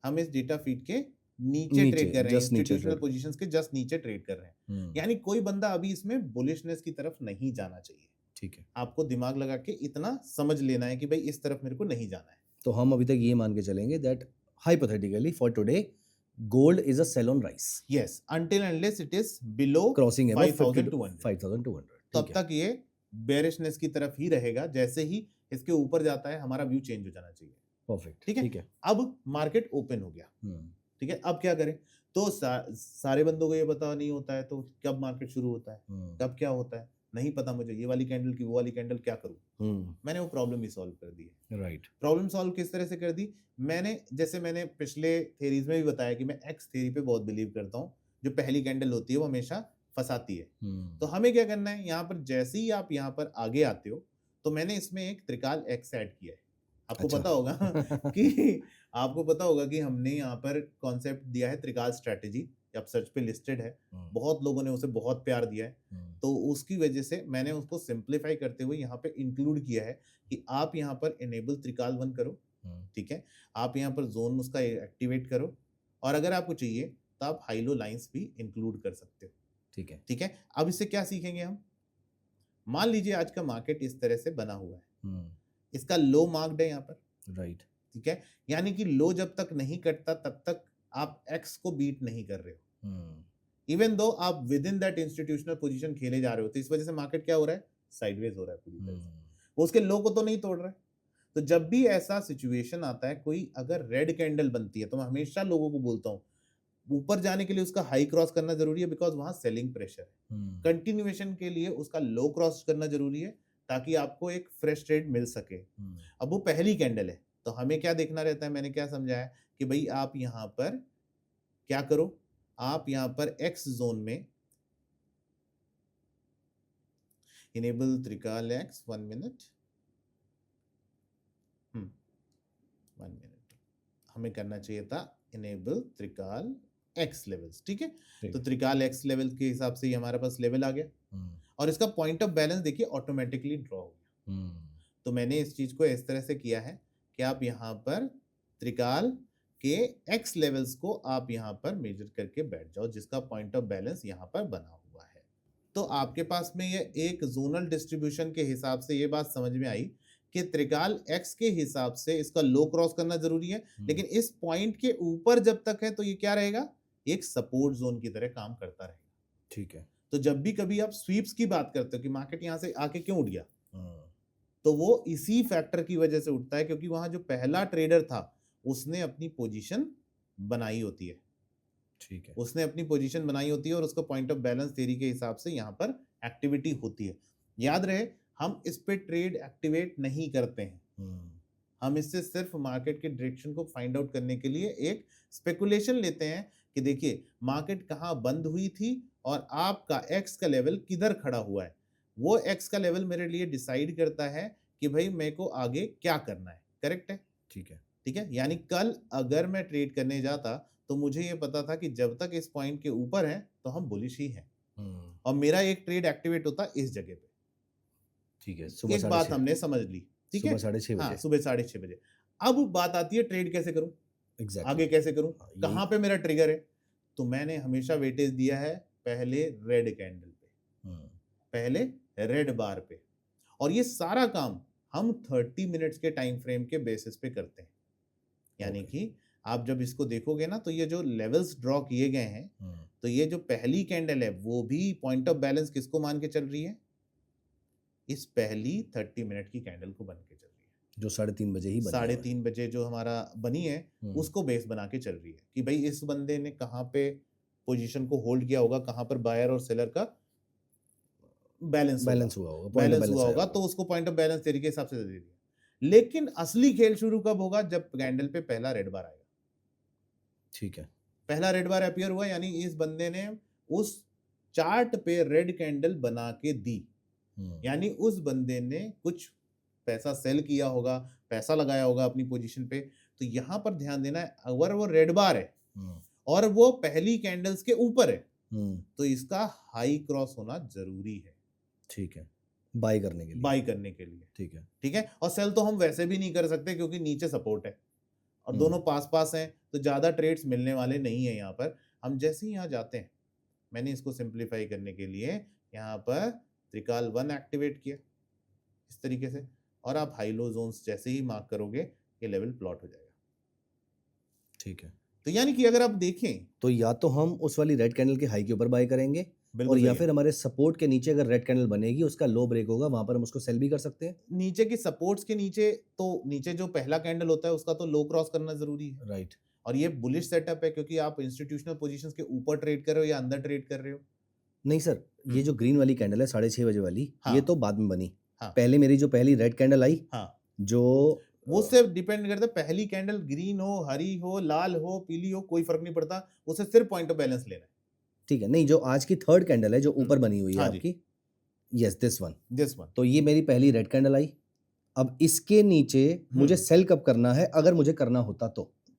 हम इस डेटा फीड के नीचे नीचे, ट्रेड कर रहे हैं, जस्ट नीचे इंस्टीट्यूशनल ट्रेड। पोजीशंस के जस्ट नीचे ट्रेड कर रहे हैं। हुँ, यानी कोई बंदा अभी इसमें बुलिशनेस की तरफ नहीं जाना चाहिए। ठीक है। आपको दिमाग लगा के इतना समझ लेना है कि भाई इस तरफ मेरे को नहीं जाना है। तो हम अभी तक ये मान के चलेंगे that hypothetically for today gold is a sell on rise, yes, until unless it is below crossing above 5200, 5200, तब ठीक है। तक ये बेरिशनेस की तरफ ही रहेगा। जैसे ही इसके ऊपर जाता है हमारा व्यू चेंज हो जाना चाहिए। परफेक्ट, ठीक है, ठीक है। अब मार्केट ओपन हो गया। ठीक है, अब क्या करें, तो सारे बंदों को ये पता नहीं होता है, तो कब मार्केट शुरू होता है, कब क्या होता है नहीं पता मुझे, ये वाली कैंडल की वो वाली कैंडल क्या करूं। मैंने वो प्रॉब्लम ही सॉल्व कर दी है। राइट। प्रॉब्लम सॉल्व किस तरह से कर दी, मैंने जैसे मैंने पिछले थेरीज में भी बताया कि मैं एक्स थेरी पे बहुत बिलीव करता हूँ, जो पहली कैंडल होती है वो हमेशा फंसाती है। तो हमें क्या करना है, यहाँ पर जैसे ही आप यहाँ पर आगे आते हो तो मैंने इसमें एक त्रिकाल एक्स ऐड किया है। आपको अच्छा। पता होगा कि आपको पता होगा कि हमने यहाँ पर कॉन्सेप्ट दिया है त्रिकाल स्ट्रैटेजी, आप सर्च पे लिस्टेड है, बहुत लोगों ने उसे बहुत प्यार दिया है। तो उसकी वजह से मैंने उसको सिंप्लीफाई करते हुए यहाँ पे इंक्लूड किया है कि आप यहाँ पर इनेबल त्रिकाल 1 करो। ठीक है, आप यहाँ पर जोन उसका एक्टिवेट करो, और अगर आपको चाहिए तो आप हाई लो लाइंस भी इंक्लूड कर सकते हो। ठीक है। ठीक है, अब इससे क्या सीखेंगे हम, मान लीजिए आज का मार्केट इस तरह से बना हुआ है, इसका लो मार्क्ड है यहाँ पर, राइट। ठीक है, यानी कि लो जब तक नहीं कटता तब तक आप एक्स को बीट नहीं कर रहे हो, इवन दो आप with in that institutional position खेले जा रहे हो। तो इस वजह से मार्केट क्या हो रहा है, साइडवेज हो रहा है पूरी तरह से, वो उसके लो को तो नहीं तोड़ रहा है। तो जब भी ऐसा सिचुएशन आता है, कोई अगर रेड कैंडल बनती है, तो मैं हमेशा लोगों को बोलता हूँ ऊपर जाने के लिए उसका हाई क्रॉस करना जरूरी है, बिकॉज वहां सेलिंग प्रेशर है। कंटिन्यूएशन के लिए उसका लो क्रॉस करना जरूरी है, ताकि आपको एक फ्रेश ट्रेड मिल सके। अब वो पहली कैंडल है, तो हमें क्या देखना रहता है, मैंने क्या समझाया कि भाई आप यहाँ पर क्या करो, आप यहाँ पर एक्स जोन में इनेबल त्रिकाल एक्स, 1 मिनट, 1 मिनट, हमें करना चाहिए था इनेबल त्रिकाल एक्स लेवल्स। ठीक है, तो त्रिकाल एक्स लेवल के हिसाब से ही हमारे पास लेवल आ गया, और इसका पॉइंट ऑफ बैलेंस देखिए ऑटोमेटिकली ड्रॉ हो गया। तो मैंने इस चीज को इस तरह से किया है कि आप यहाँ पर त्रिकाल के एक्स लेवल्स को आप यहाँ पर मेजर करके बैठ जाओ, जिसका पॉइंट ऑफ बैलेंस यहाँ पर बना हुआ है। तो आपके पास में ये एक जोनल डिस्ट्रीब्यूशन के हिसाब से ये बात समझ में आई कि त्रिकाल एक्स के हिसाब से इसका लो क्रॉस करना जरूरी है, लेकिन इस पॉइंट के ऊपर जब तक है तो ये क्या रहेगा, एक सपोर्ट जोन की तरह काम करता रहेगा। ठीक है। तो जब भी कभी आप स्वीप्स की बात करते हो कि मार्केट यहां से आके क्यों उठ गया, तो वो इसी फैक्टर की वजह से उठता है क्योंकि वहां जो पहला ट्रेडर था उसने अपनी पोजीशन बनाई होती है। ठीक है। उसने अपनी पोजीशन बनाई होती है और उसका पॉइंट ऑफ बैलेंस थ्योरी के हिसाब से यहाँ पर एक्टिविटी होती है। याद रहे, हम इस पे ट्रेड एक्टिवेट नहीं करते हैं, हम इससे सिर्फ मार्केट के डायरेक्शन को फाइंड आउट करने के लिए एक स्पेकुलेशन लेते हैं कि देखिए मार्केट कहाँ बंद हुई थी और आपका एक्स का लेवल किधर खड़ा हुआ है। वो एक्स का लेवल मेरे लिए डिसाइड करता है कि भाई मेरे को आगे क्या करना है। करेक्ट है? ठीक है। ठीक है, यानी कल अगर मैं ट्रेड करने जाता तो मुझे ये पता था कि जब तक इस पॉइंट के ऊपर है तो हम बुलिश ही हैं, और मेरा एक ट्रेड एक्टिवेट होता इस जगह पे। ठीक है। एक बात हमने समझ ली। ठीक है, सुबह 6:30 हाँ, बजे। सुबह 6:30 बजे। अब बात आती है ट्रेड कैसे करूं, एग्जैक्टली। आगे कैसे करूं, यही- कहां पे मेरा ट्रिगर है। तो मैंने हमेशा वेटेज दिया है पहले रेड कैंडल पे, पहले रेड बार पे, और ये सारा काम हम 30 मिनट्स के टाइम फ्रेम के बेसिस पे करते हैं। यानी Okay. कि आप जब इसको देखोगे ना तो ये जो लेवल्स ड्रॉ किए गए हैं, तो ये जो पहली कैंडल है वो भी पॉइंट ऑफ बैलेंस किसको मान के चल रही है, इस पहली 30 मिनट की कैंडल को बन के चल रही है, जो 3:30 बजे ही बनी है। 3:30 बजे जो हमारा बनी है उसको बेस बना के चल रही है कि भाई इस बंदे ने कहाँ पे पोजीशन को होल्ड किया होगा, कहाँ पर बायर और सेलर का बैलेंस हुआ होगा, बैलेंस हुआ होगा, तो उसको पॉइंट ऑफ बैलेंस तरीके के हिसाब से दे दिया। लेकिन असली खेल शुरू कब होगा, जब कैंडल पे पहला रेड बार आएगा। ठीक है। पहला रेड बार अपीयर हुआ, यानी इस बंदे ने उस चार्ट पे रेड कैंडल बना के दी, यानी उस बंदे ने कुछ पैसा सेल किया होगा, पैसा लगाया होगा अपनी पोजीशन पे। तो यहां पर ध्यान देना है, अगर वो रेड बार है और वो पहली कैंडल्स के ऊपर है तो इसका हाई क्रॉस होना जरूरी है। ठीक है, बाय करने के लिए। बाई करने के लिए। ठीक है। ठीक है, और सेल तो हम वैसे भी नहीं कर सकते क्योंकि नीचे सपोर्ट है और दोनों पास पास हैं, तो ज्यादा ट्रेड्स मिलने वाले नहीं है यहाँ पर। हम जैसे ही यहाँ जाते हैं, मैंने इसको सिंप्लीफाई करने के लिए यहाँ पर त्रिकाल 1 एक्टिवेट किया इस तरीके से, और आप हाई लो जोन्स जैसे ही मार्क करोगे ये लेवल प्लॉट हो जाएगा। ठीक है। तो यानी कि अगर आप देखें तो या तो हम उस वाली रेड कैंडल के हाई के ऊपर बाय करेंगे, और या फिर हमारे सपोर्ट के नीचे अगर रेड कैंडल बनेगी, उसका लो ब्रेक होगा, वहां पर हम उसको सेल भी कर सकते हैं। नीचे के सपोर्ट्स के नीचे, तो नीचे जो पहला कैंडल होता है उसका तो लो क्रॉस करना जरूरी है। राइट। और ये बुलिश सेटअप है क्योंकि आप इंस्टीट्यूशनल पोजीशंस के ऊपर ट्रेड कर रहे हो या अंदर ट्रेड कर रहे हो। नहीं सर, ये जो ग्रीन वाली कैंडल है 6:30 बजे वाली, हाँ। ये तो बाद में बनी। हाँ। पहले मेरी जो पहली रेड कैंडल आई, हाँ, जो वो सिर्फ डिपेंड करता है, पहली कैंडल ग्रीन हो, हरी हो, लाल हो, पीली हो, कोई फर्क नहीं पड़ता, उसे सिर्फ पॉइंट ऑफ बैलेंस लेना है। ठीक है। नहीं, जो आज की थर्ड कैंडल है जो ऊपर बनी हुई है हाँ जी। आपकी, yes this one, this one, तो ये मेरी पहली रेड कैंडल आई। अब इसके नीचे मुझे सेल कब करना है, अगर मुझे करना होता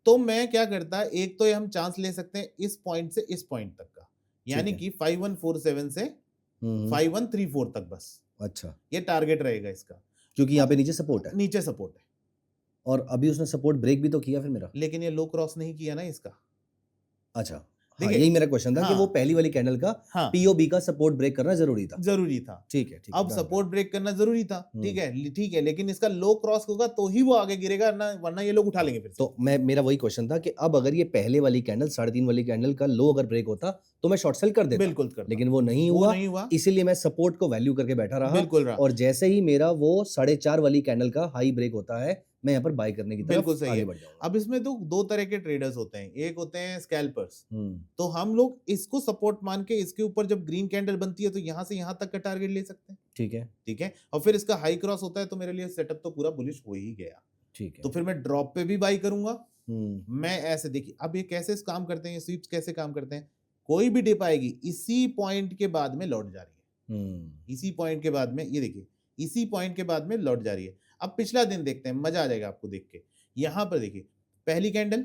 तो मैं क्या करता है, एक तो ये हम चांस ले सकते हैं इस पॉइंट से इस पॉइंट तक का, यानी है। कि 5147 से 5134 तक, बस अच्छा, ये टारगेट रहेगा इसका, क्योंकि यहाँ पे नीचे सपोर्ट है, नीचे सपोर्ट है। और अभी उसने सपोर्ट ब्रेक भी तो किया फिर मेरा। लेकिन ये लो क्रॉस नहीं किया ना इसका। अच्छा, हाँ, देखिए, यही मेरा क्वेश्चन था कि हाँ, वो पहली वाली कैंडल का हाँ, पीओबी का सपोर्ट ब्रेक करना जरूरी था। जरूरी था। ठीक है, ठीक है, अब done, सपोर्ट ब्रेक करना जरूरी था, ठीक है, ठीक है, लेकिन इसका लो क्रॉस होगा तो ही वो आगे गिरेगा ना, वरना ये लोग उठा लेंगे फिर से। तो मेरा वही क्वेश्चन था कि अब अगर ये पहले वाली कैंडल 3:30 वाली कैंडल का लो अगर ब्रेक होता तो मैं शॉर्ट सेल कर देता, बिल्कुल करता, लेकिन वो नहीं वो हुआ, नहीं हुआ, इसीलिए मैं सपोर्ट को वैल्यू करके बैठा रहा। बिल्कुल रहा। और जैसे ही मेरा वो 4:30 वाली कैंडल का हाई ब्रेक होता है, मैं यहाँ पर बाय करने की बिल्कुल तरफ सही आगे है। बढ़ जाऊंगा। अब इसमें तो दो तरह के ट्रेडर्स होते हैं, एक होते हैं स्कैल्पर्स, तो हम लोग इसको सपोर्ट मान के इसके ऊपर जब ग्रीन कैंडल बनती है तो यहाँ से यहाँ तक का टारगेट ले सकते हैं। ठीक है, ठीक है, और फिर इसका हाई क्रॉस होता है तो मेरे लिए सेटअप तो पूरा बुलिश हो ही गया। ठीक है। तो फिर मैं ड्रॉप पे भी बाई करूंगा। मैं ऐसे, देखिए अब ये कैसे काम करते हैं, स्वीप्स कैसे काम करते हैं, कोई भी डिप आएगी इसी पॉइंट के बाद में लौट जा रही है, इसी पॉइंट के बाद में, ये देखिए इसी पॉइंट के बाद में लौट जा रही है। अब पिछला दिन देखते हैं, मजा आ जाएगा आपको देख के। यहां पर देखिए पहली कैंडल,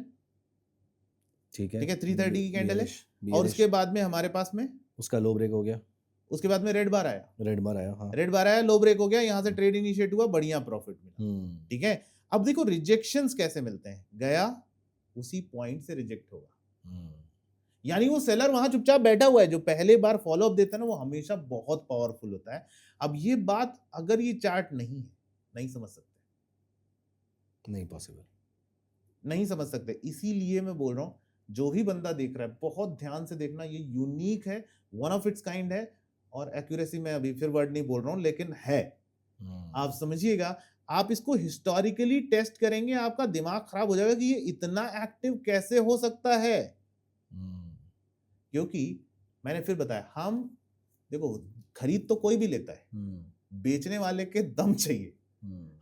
ठीक है, 330 की कैंडल है, और उसके बाद में हमारे पास में उसका लो ब्रेक हो गया, उसके बाद में रेड बार आया, हाँ, रेड बार आया, लो ब्रेक हो गया, यहां से ट्रेड इनिशिएट हुआ, बढ़िया प्रॉफिट मिला। ठीक है, अब देखो रिजेक्शंस कैसे मिलते हैं, गया उसी पॉइंट से रिजेक्ट होगा, यानी वो सेलर वहां चुपचाप बैठा हुआ है, जो पहले बार फॉलो अप देता है ना वो हमेशा बहुत पावरफुल होता है। अब ये बात अगर ये चार्ट नहीं है, नहीं समझ सकते, नहीं पॉसिबल, नहीं समझ सकते। इसीलिए मैं बोल रहा हूँ जो भी बंदा देख रहा है बहुत ध्यान से देखना, ये यूनिक है, वन ऑफ इट्स काइंड है। और एक्यूरेसी में अभी फिर वर्ड नहीं बोल रहा हूँ, लेकिन है, आप समझिएगा। आप इसको हिस्टोरिकली टेस्ट करेंगे, आपका दिमाग खराब हो जाएगा कि ये इतना एक्टिव कैसे हो सकता है। क्योंकि मैंने फिर बताया, हम देखो खरीद तो कोई भी लेता है, बेचने वाले के दम चाहिए।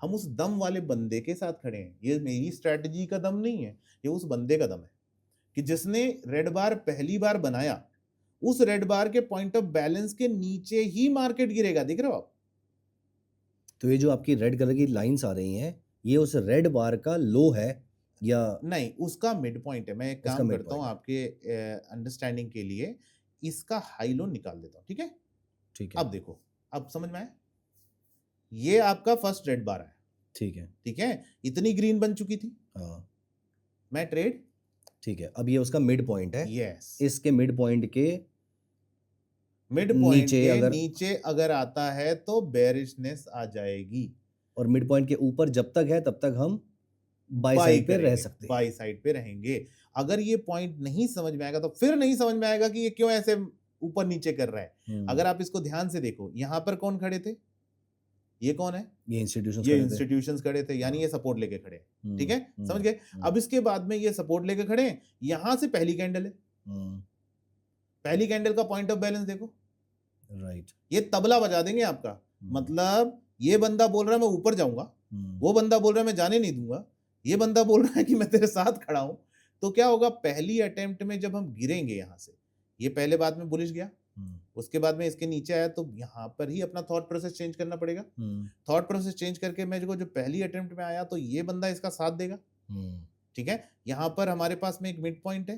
हम उस दम वाले बंदे के साथ खड़े हैं। ये मेरी स्ट्रेटजी का दम नहीं है, ये उस बंदे का दम है कि जिसने रेड बार पहली बार बनाया, उस रेड बार के पॉइंट ऑफ बैलेंस के नीचे ही मार्केट गिरेगा। दिख रहे हो आप? तो ये जो आपकी रेड कलर की लाइंस आ रही हैं, ये उस रेड बार का लो है या नहीं, उसका मिड पॉइंट है। मैं एक उसका काम मिड करता हूँ पॉइंट है। आपके अंडरस्टैंडिंग के लिए, इसका हाई लो निकाल देता हूँ, ठीक है? ठीक है, अब देखो, अब समझ में आया? ये आपका फर्स्ट रेड बार है, ठीक है, ठीक है? इतनी ग्रीन बन चुकी थी, हाँ मैं ट्रेड, ठीक है। अब ये उसका मिड पॉइंट है, यस, इसके मिड पॉइंट के मिड पॉइंट नीचे के अगर नीचे अगर आता है तो बेरिशनेस आ जाएगी, और मिड पॉइंट के ऊपर जब तक है तब तक हम बाई बाई साइड पे रह करेंगे, सकते हैं। बाई साइड पे रहेंगे। अगर ये पॉइंट नहीं समझ में आएगा तो फिर नहीं समझ में आएगा कि ये क्यों ऐसे ऊपर नीचे कर रहा है। अगर आप इसको ध्यान से देखो, यहां पर कौन खड़े थे? ये कौन है? ये इंस्टीट्यूशंस ये खड़े थे। इंस्टीट्यूशंस खड़े थे, यानी ये सपोर्ट लेके खड़े हैं, ठीक है? समझ हम्म, गए? अब इसके बाद में ये सपोर्ट लेके खड़े हैं, यहां से पहली कैंडल है, पहली कैंडल का पॉइंट ऑफ बैलेंस देखो, राइट, ये तबला बजा देंगे आपका। मतलब ये बंदा बोल रहा है मैं ऊपर जाऊंगा, वो बंदा बोल रहा है मैं जाने नहीं दूंगा, ये बंदा बोल रहा है कि मैं तेरे साथ खड़ा हूं। तो क्या होगा, पहली अटेम्प्ट में जब हम गिरेंगे यहां से, ये पहले बाद में बुलिश गया, उसके बाद में इसके नीचे आया, तो यहां पर ही अपना थॉट प्रोसेस चेंज करना पड़ेगा। थॉट प्रोसेस चेंज करके मैं जो पहली अटेम्प्ट में आया तो ये बंदा इसका साथ देगा, ठीक है? यहां पर हमारे पास में एक मिड पॉइंट है,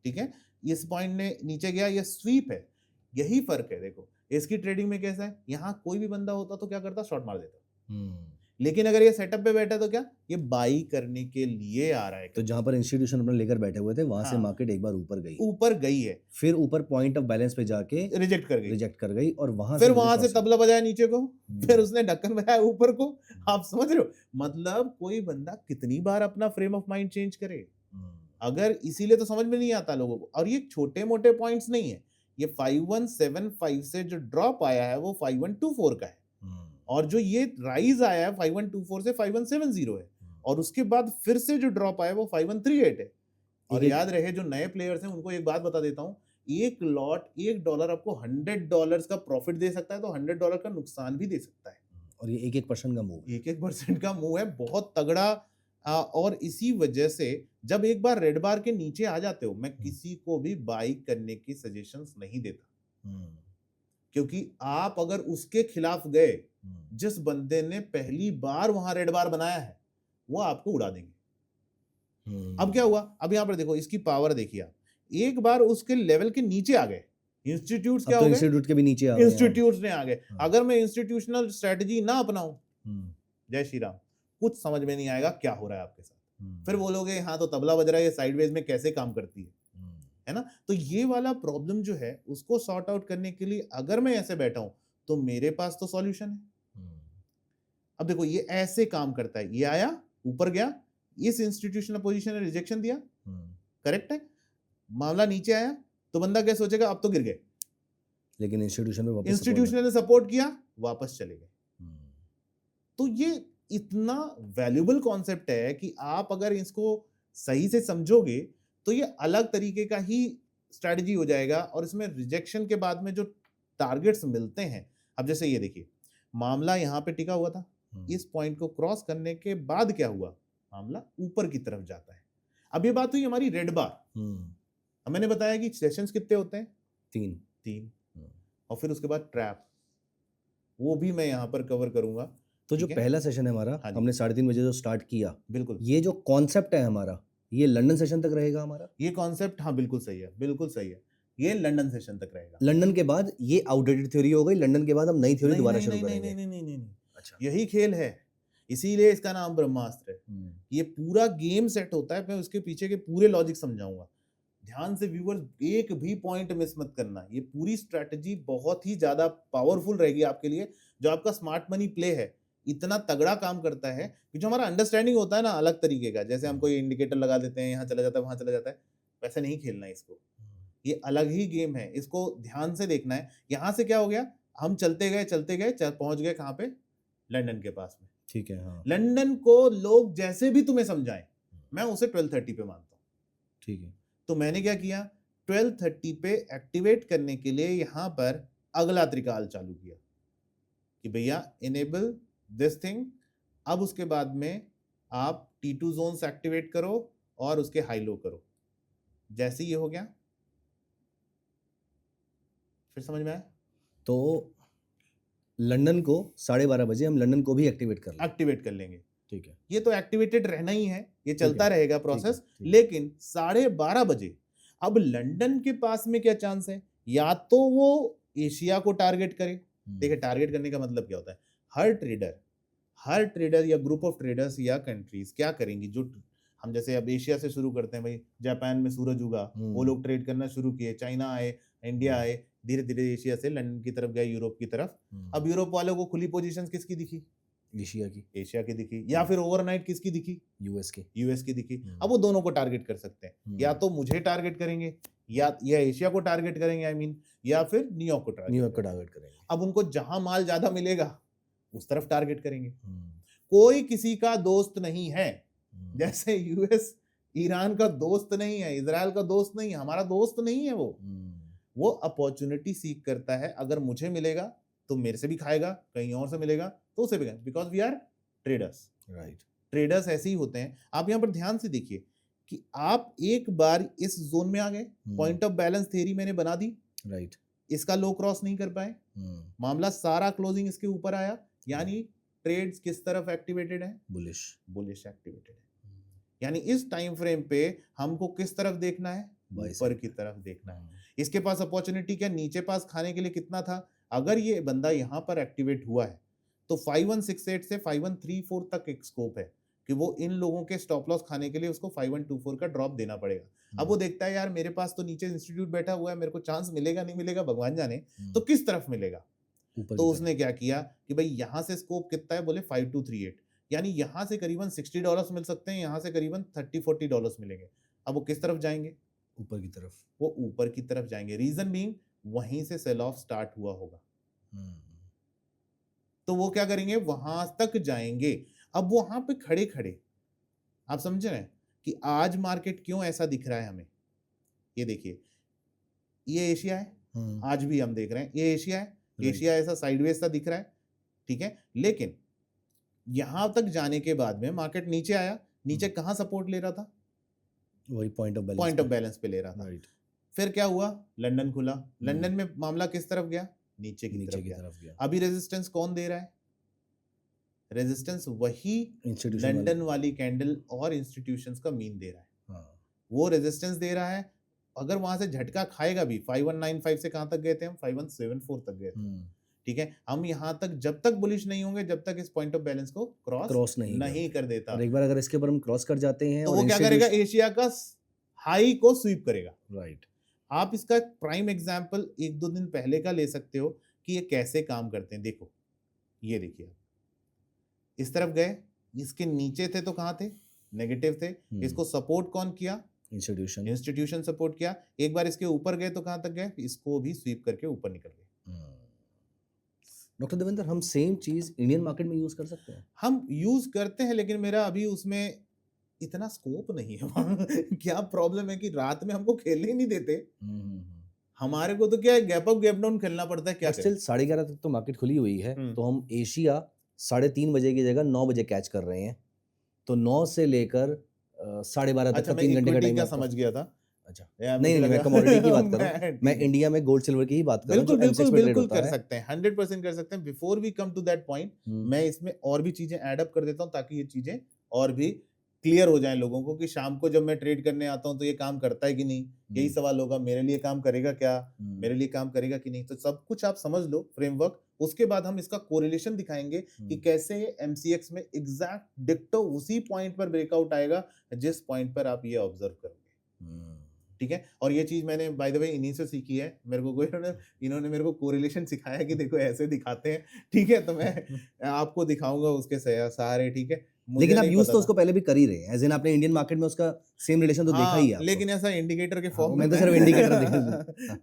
ठीक है? इस पॉइंट ने नीचे गया, ये स्वीप है, यही फर्क है। देखो इसकी ट्रेडिंग में कैसा है, यहां कोई भी बंदा होता तो क्या करता, शॉर्ट मार देता, लेकिन अगर ये सेटअप पे बैठा तो क्या, ये बाई करने के लिए आ रहा है। तो जहां पर इंस्टीट्यूशन अपना लेकर बैठे हुए थे वहां से हाँ। मार्केट एक बार ऊपर गई, ऊपर गई है, फिर ऊपर पॉइंट ऑफ बैलेंस पे जाके रिजेक्ट कर गई, रिजेक्ट कर गई और वहां फिर मुझे वहां से short तबला बजाया नीचे को, हम्म। फिर उसने ढक्कन बजाया ऊपर को। आप समझ रहे हो? मतलब कोई बंदा कितनी बार अपना फ्रेम ऑफ माइंड चेंज करे, अगर इसीलिए तो समझ में नहीं आता लोगों को। और ये छोटे मोटे पॉइंट्स नहीं है, ये 5175 से जो ड्रॉप आया है वो 5124 का है, और जो ये राइज आया है 5124 से 5170 है, और उसके बाद फिर से जो ड्रॉप आया है वो 5138 है। और याद रहे जो नए प्लेयर्स हैं उनको एक बात बता देता हूं, एक लॉट $1 आपको $100 का प्रॉफिट दे सकता है, तो $100 का नुकसान भी दे सकता है। और ये 1% का मूव, 1% का मूव है, बहुत तगड़ा। और इसी वजह से जब एक बार रेड बार के नीचे आ जाते हो, मैं किसी को भी बाई करने की सजेशंस नहीं देता, क्योंकि आप अगर उसके खिलाफ गए, जिस बंदे ने पहली बार वहां रेड बार बनाया है, वो आपको उड़ा देंगे। अब क्या हुआ, अब यहां पर देखो इसकी पावर देखिए आप, एक बार उसके लेवल के नीचे आ गए, इंस्टीट्यूट्स क्या हो गए, इंस्टीट्यूट के भी नीचे आ गए, इंस्टीट्यूट्स ने आ गए। अगर मैं इंस्टीट्यूशनल स्ट्रेटजी ना अपनाऊं, जय श्री राम, कुछ समझ में नहीं आएगा क्या हो रहा है आपके साथ। फिर बोलोगे हाँ तो तबला बज रहा है, ये साइडवेज में कैसे काम करती है ना? तो ये वाला प्रॉब्लम जो है उसको सॉर्ट आउट करने के लिए अगर मैं ऐसे बैठा हूं तो मेरे पास तो सॉल्यूशन है। अब देखो ये ऐसे काम करता है, ये आया ऊपर गया, इस इंस्टीट्यूशनल पोजीशन ने रिजेक्शन दिया, करेक्ट है? मामला नीचे आया तो बंदा क्या सोचेगा, अब तो गिर गए, लेकिन इंस्टीट्यूशन में वापस इंस्टीट्यूशन ने सपोर्ट किया, वापस चले गए। तो ये इतना वैल्यूबल कॉन्सेप्ट है कि आप अगर इसको सही से समझोगे तो ये अलग तरीके का ही स्ट्रेटजी हो जाएगा। और इसमें रिजेक्शन के बाद में जो टारगेट्स मिलते हैं, अब जैसे ये देखिए मामला यहाँ पे टिका हुआ था, इस पॉइंट को क्रॉस करने के बाद क्या हुआ, मामला ऊपर की तरफ जाता है। अब ये बात हुई हमारी रेड बार, मैंने बताया कि सेशंस कितने होते हैं, 3, और फिर उसके बाद ट्रैप, वो भी मैं यहाँ पर कवर करूंगा। तो जो पहला सेशन है हमारा, हमने 3:30 बजे जो स्टार्ट किया, बिल्कुल ये जो कॉन्सेप्ट है हमारा, ये लंदन सेशन तक रहेगा हमारा। ये कॉन्सेप्ट हाँ बिल्कुल सही है, बिल्कुल सही है, ये लंदन सेशन तक रहेगा। लंदन के बाद ये आउटडेटेड थ्योरी हो गई, लंदन के बाद हम नई थ्योरी दोबारा शुरू करेंगे। नहीं, अच्छा, यही खेल है, इसीलिए इसका नाम ब्रह्मास्त्र है। ये पूरा गेम सेट होता है, मैं उसके पीछे के पूरे लॉजिक समझाऊंगा। ध्यान से व्यूअर्स एक भी पॉइंट मिस मत करना, ये पूरी स्ट्रेटजी बहुत ही ज्यादा पावरफुल रहेगी आपके लिए। जो आपका स्मार्ट मनी प्ले है इतना तगड़ा काम करता है कि जो हमारा अंडरस्टैंडिंग होता है ना अलग तरीके का, जैसे हम कोई इंडिकेटर लगा देते हैं, यहाँ चला जाता है वहां चला जाता है, वैसे नहीं खेलना है इसको। ये अलग ही गेम है, इसको ध्यान से देखना है। यहाँ से क्या हो गया, हम चलते गए पहुंच गए कहाँ पे, लंदन के पास में। ठीक है, हाँ लंदन को लोग जैसे भी तुम्हें समझाएं, मैं उसे 12:30 पे मानता हूँ। ठीक है, तो मैंने क्या किया, 12:30 पे एक्टिवेट करने के लिए यहाँ पर अगला त्रिकाल चालू किया कि भैया इनेबल दिस थिंग। अब उसके बाद में आप T2 जोन्स एक्टिवेट करो और उसके हाई लो करो। जैसे ये हो गया, फिर समझ में आया, तो लंदन को 12:30 बजे हम लंदन को भी एक्टिवेट कर लें। एक्टिवेट कर लेंगे। ठीक है, ये तो एक्टिवेटेड रहना ही है, ये चलता है, रहेगा ठीक है, प्रोसेस। ठीक है। लेकिन 12:30 बजे अब लंदन के पास में क्या चांस है, या तो वो एशिया को टारगेट करे। देखिए टारगेट करने का मतलब क्या होता है, हर ट्रेडर या ग्रुप ऑफ ट्रेडर्स या कंट्रीज क्या करेंगी, जो हम जैसे अब एशिया से शुरू करते हैं, भाई जापान में सूरज उगा, वो लोग ट्रेड करना शुरू किए, चाइना आए, इंडिया आए, धीरे धीरे एशिया से लंदन की तरफ गए, यूरोप की तरफ। अब यूरोप वालों को खुली पोजीशंस किसकी दिखी, एशिया की दिखी, या फिर ओवरनाइट किसकी दिखी, यूएस की दिखी। अब वो दोनों को टारगेट कर सकते हैं, या तो मुझे टारगेट करेंगे या एशिया को टारगेट करेंगे, आई मीन, या फिर न्यूयॉर्क को टारगेट करेंगे। अब उनको जहां माल ज्यादा मिलेगा उस तरफ टारगेट करेंगे। कोई किसी का दोस्त नहीं है, जैसे यूएस ईरान का दोस्त नहीं है, इजराइल का दोस्त नहीं है, हमारा दोस्त नहीं है। वो अपॉर्चुनिटी सीख करता है, अगर मुझे मिलेगा तो मेरे से भी खाएगा, कहीं और से मिलेगा तो उसे भी, because we are traders. Right, traders ऐसे ही होते हैं। आप यहाँ पर ध्यान से देखिए कि आप एक बार इस जोन में आ गए, पॉइंट ऑफ बैलेंस थ्योरी मैंने बना दी, राइट, इसका लो क्रॉस नहीं कर पाए, मामला सारा क्लोजिंग इसके ऊपर आया, यानी ट्रेड्स किस तरफ एक्टिवेटेड है, बुलिश एक्टिवेटेड है। यानी इस टाइम फ्रेम पे हमको किस तरफ देखना है, ऊपर की तरफ देखना है। इसके पास अपॉर्चुनिटी क्या, नीचे पास खाने के लिए कितना था, अगर ये बंदा यहाँ पर एक्टिवेट हुआ है तो 5168 से 5134 तक एक स्कोप है कि वो इन लोगों के स्टॉप लॉस खाने के लिए उसको 5124 का ड्रॉप देना पड़ेगा। अब वो देखता है यार मेरे पास तो नीचे इंस्टीट्यूट बैठा हुआ है, मेरे को चांस मिलेगा नहीं मिलेगा भगवान जाने, तो किस तरफ मिलेगा। तो उसने क्या किया कि भाई यहाँ से स्कोप कितना है, बोले 5238, यानी यहाँ से करीबन $60 मिल सकते हैं, यहाँ से करीबन $30-40 मिलेंगे। अब वो किस तरफ जाएंगे, ऊपर की तरफ, वो ऊपर की तरफ जाएंगे। रीजन बीइंग वहीं से सेल ऑफ स्टार्ट हुआ होगा, तो वो क्या करेंगे, वहां तक जाएंगे। अब वहां पे खड़े खड़े आप समझ रहे हैं कि आज मार्केट क्यों ऐसा दिख रहा है हमें। ये देखिए, ये एशिया है, आज भी हम देख रहे हैं ये एशिया है, एशिया ऐसा साइडवेज सा दिख रहा है, ठीक है। लेकिन यहां तक जाने के बाद में मार्केट नीचे आया, नीचे कहां सपोर्ट ले रहा था, वही पॉइंट ऑफ बैलेंस पे ले रहा था। फिर क्या हुआ, लंदन खुला, लंदन में मामला किस तरफ गया, नीचे की तरफ गया। अभी रेजिस्टेंस कौन दे रहा है, रेजिस्टेंस वही लंदन वाली कैंडल और इंस्टीट्यूशंस का मीन दे रहा है। वो रेजिस्टेंस दे रहा है, अगर वहां से झटका खाएगा भी, 5195 से कहां तक गए थे हम, 5174 तक गए थे, ठीक है। हम यहां तक जब तक बुलिश नहीं होंगे, जब तक इस पॉइंट ऑफ बैलेंस को क्रॉस नहीं कर देता। और एक बार अगर इसके ऊपर हम क्रॉस कर जाते हैं तो वो क्या करेगा, एशिया का हाई को स्वीप करेगा। राइट, आप इसका प्राइम एग्जांपल 1-2 दिन पहले का ले सकते हो कि ये कैसे काम करते हैं। देखो, ये देखिए, इस तरफ गए, इसके नीचे थे तो कहां थे, नेगेटिव थे, इसको सपोर्ट कौन किया, इंस्टीट्यूशन सपोर्ट किया। एक बार इसके ऊपर गए तो कहां तक गए, इसको भी स्वीप करके ऊपर निकल गए। डॉक्टर देवेंद्र, हम सेम चीज इंडियन मार्केट में यूज कर सकते हैं? हम यूज करते हैं, लेकिन मेरा अभी उसमें इतना स्कोप नहीं है। क्या प्रॉब्लम है कि रात में हमको खेलने ही नहीं देते। हमारे को तो क्या है, गैप अप गैप डाउन खेलना पड़ता है। क्या स्टिल 11:30 तक तो मार्केट खुली हुई है, तो हम एशिया 3:30 बजे की जगह 9 बजे कैच कर रहे हैं, तो 9 से लेकर 12:30 तक का 3 घंटे का टाइम समझ गया था। अच्छा, नहीं मैं कमोडिटी की बात कर रहा हूं, मैं इंडिया में गोल्ड सिल्वर की ही बात कर रहा हूं। बिल्कुल कर सकते हैं, 100% कर सकते हैं। Before we come to that point, मैं इसमें और भी चीजें ऐड अप कर देता हूं ताकि ये चीजें और भी क्लियर हो जाए लोगों को कि शाम को जब मैं ट्रेड करने आता हूं तो ये काम करता है कि नहीं। यही सवाल होगा, मेरे लिए काम करेगा क्या, मेरे लिए काम करेगा कि नहीं। तो सब कुछ आप समझ लो फ्रेमवर्क, उसके बाद हम इसका कोरिलेशन दिखाएंगे कि कैसे एमसीएक्स में एग्जैक्ट डिक्टो उसी पॉइंट पर ब्रेकआउट आएगा जिस पॉइंट पर आप ये ऑब्जर्व करोगे। ठीक है। और ये चीज मैंने बाय द वे इन्हीं से सीखी है। मेरे को कोई इन्होंने मेरे को कोरिलेशन सिखाया कि देखो ऐसे दिखाते हैं, ठीक है, तो मैं आपको दिखाऊंगा उसके सारे, ठीक है। मुझे लेकिन आप नहीं यूज पता तो था। उसको पहले भी कर ही रहे हैं, एज इन आपने इंडियन मार्केट में उसका सेम रिलेशन तो देखा ही है हाँ, आपको। लेकिन ऐसा इंडिकेटर के हाँ, फॉर्म में मैंने तो सिर्फ इंडिकेटर देखा हाँ।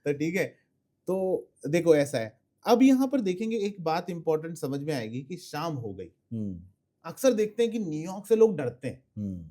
तो ठीक है। तो देखो ऐसा है। अब यहाँ पर देखेंगे एक बात इंपॉर्टेंट समझ में आएगी कि शाम हो गई। अक्सर देखते हैं कि न्यूयॉर्क से लोग डरते हैं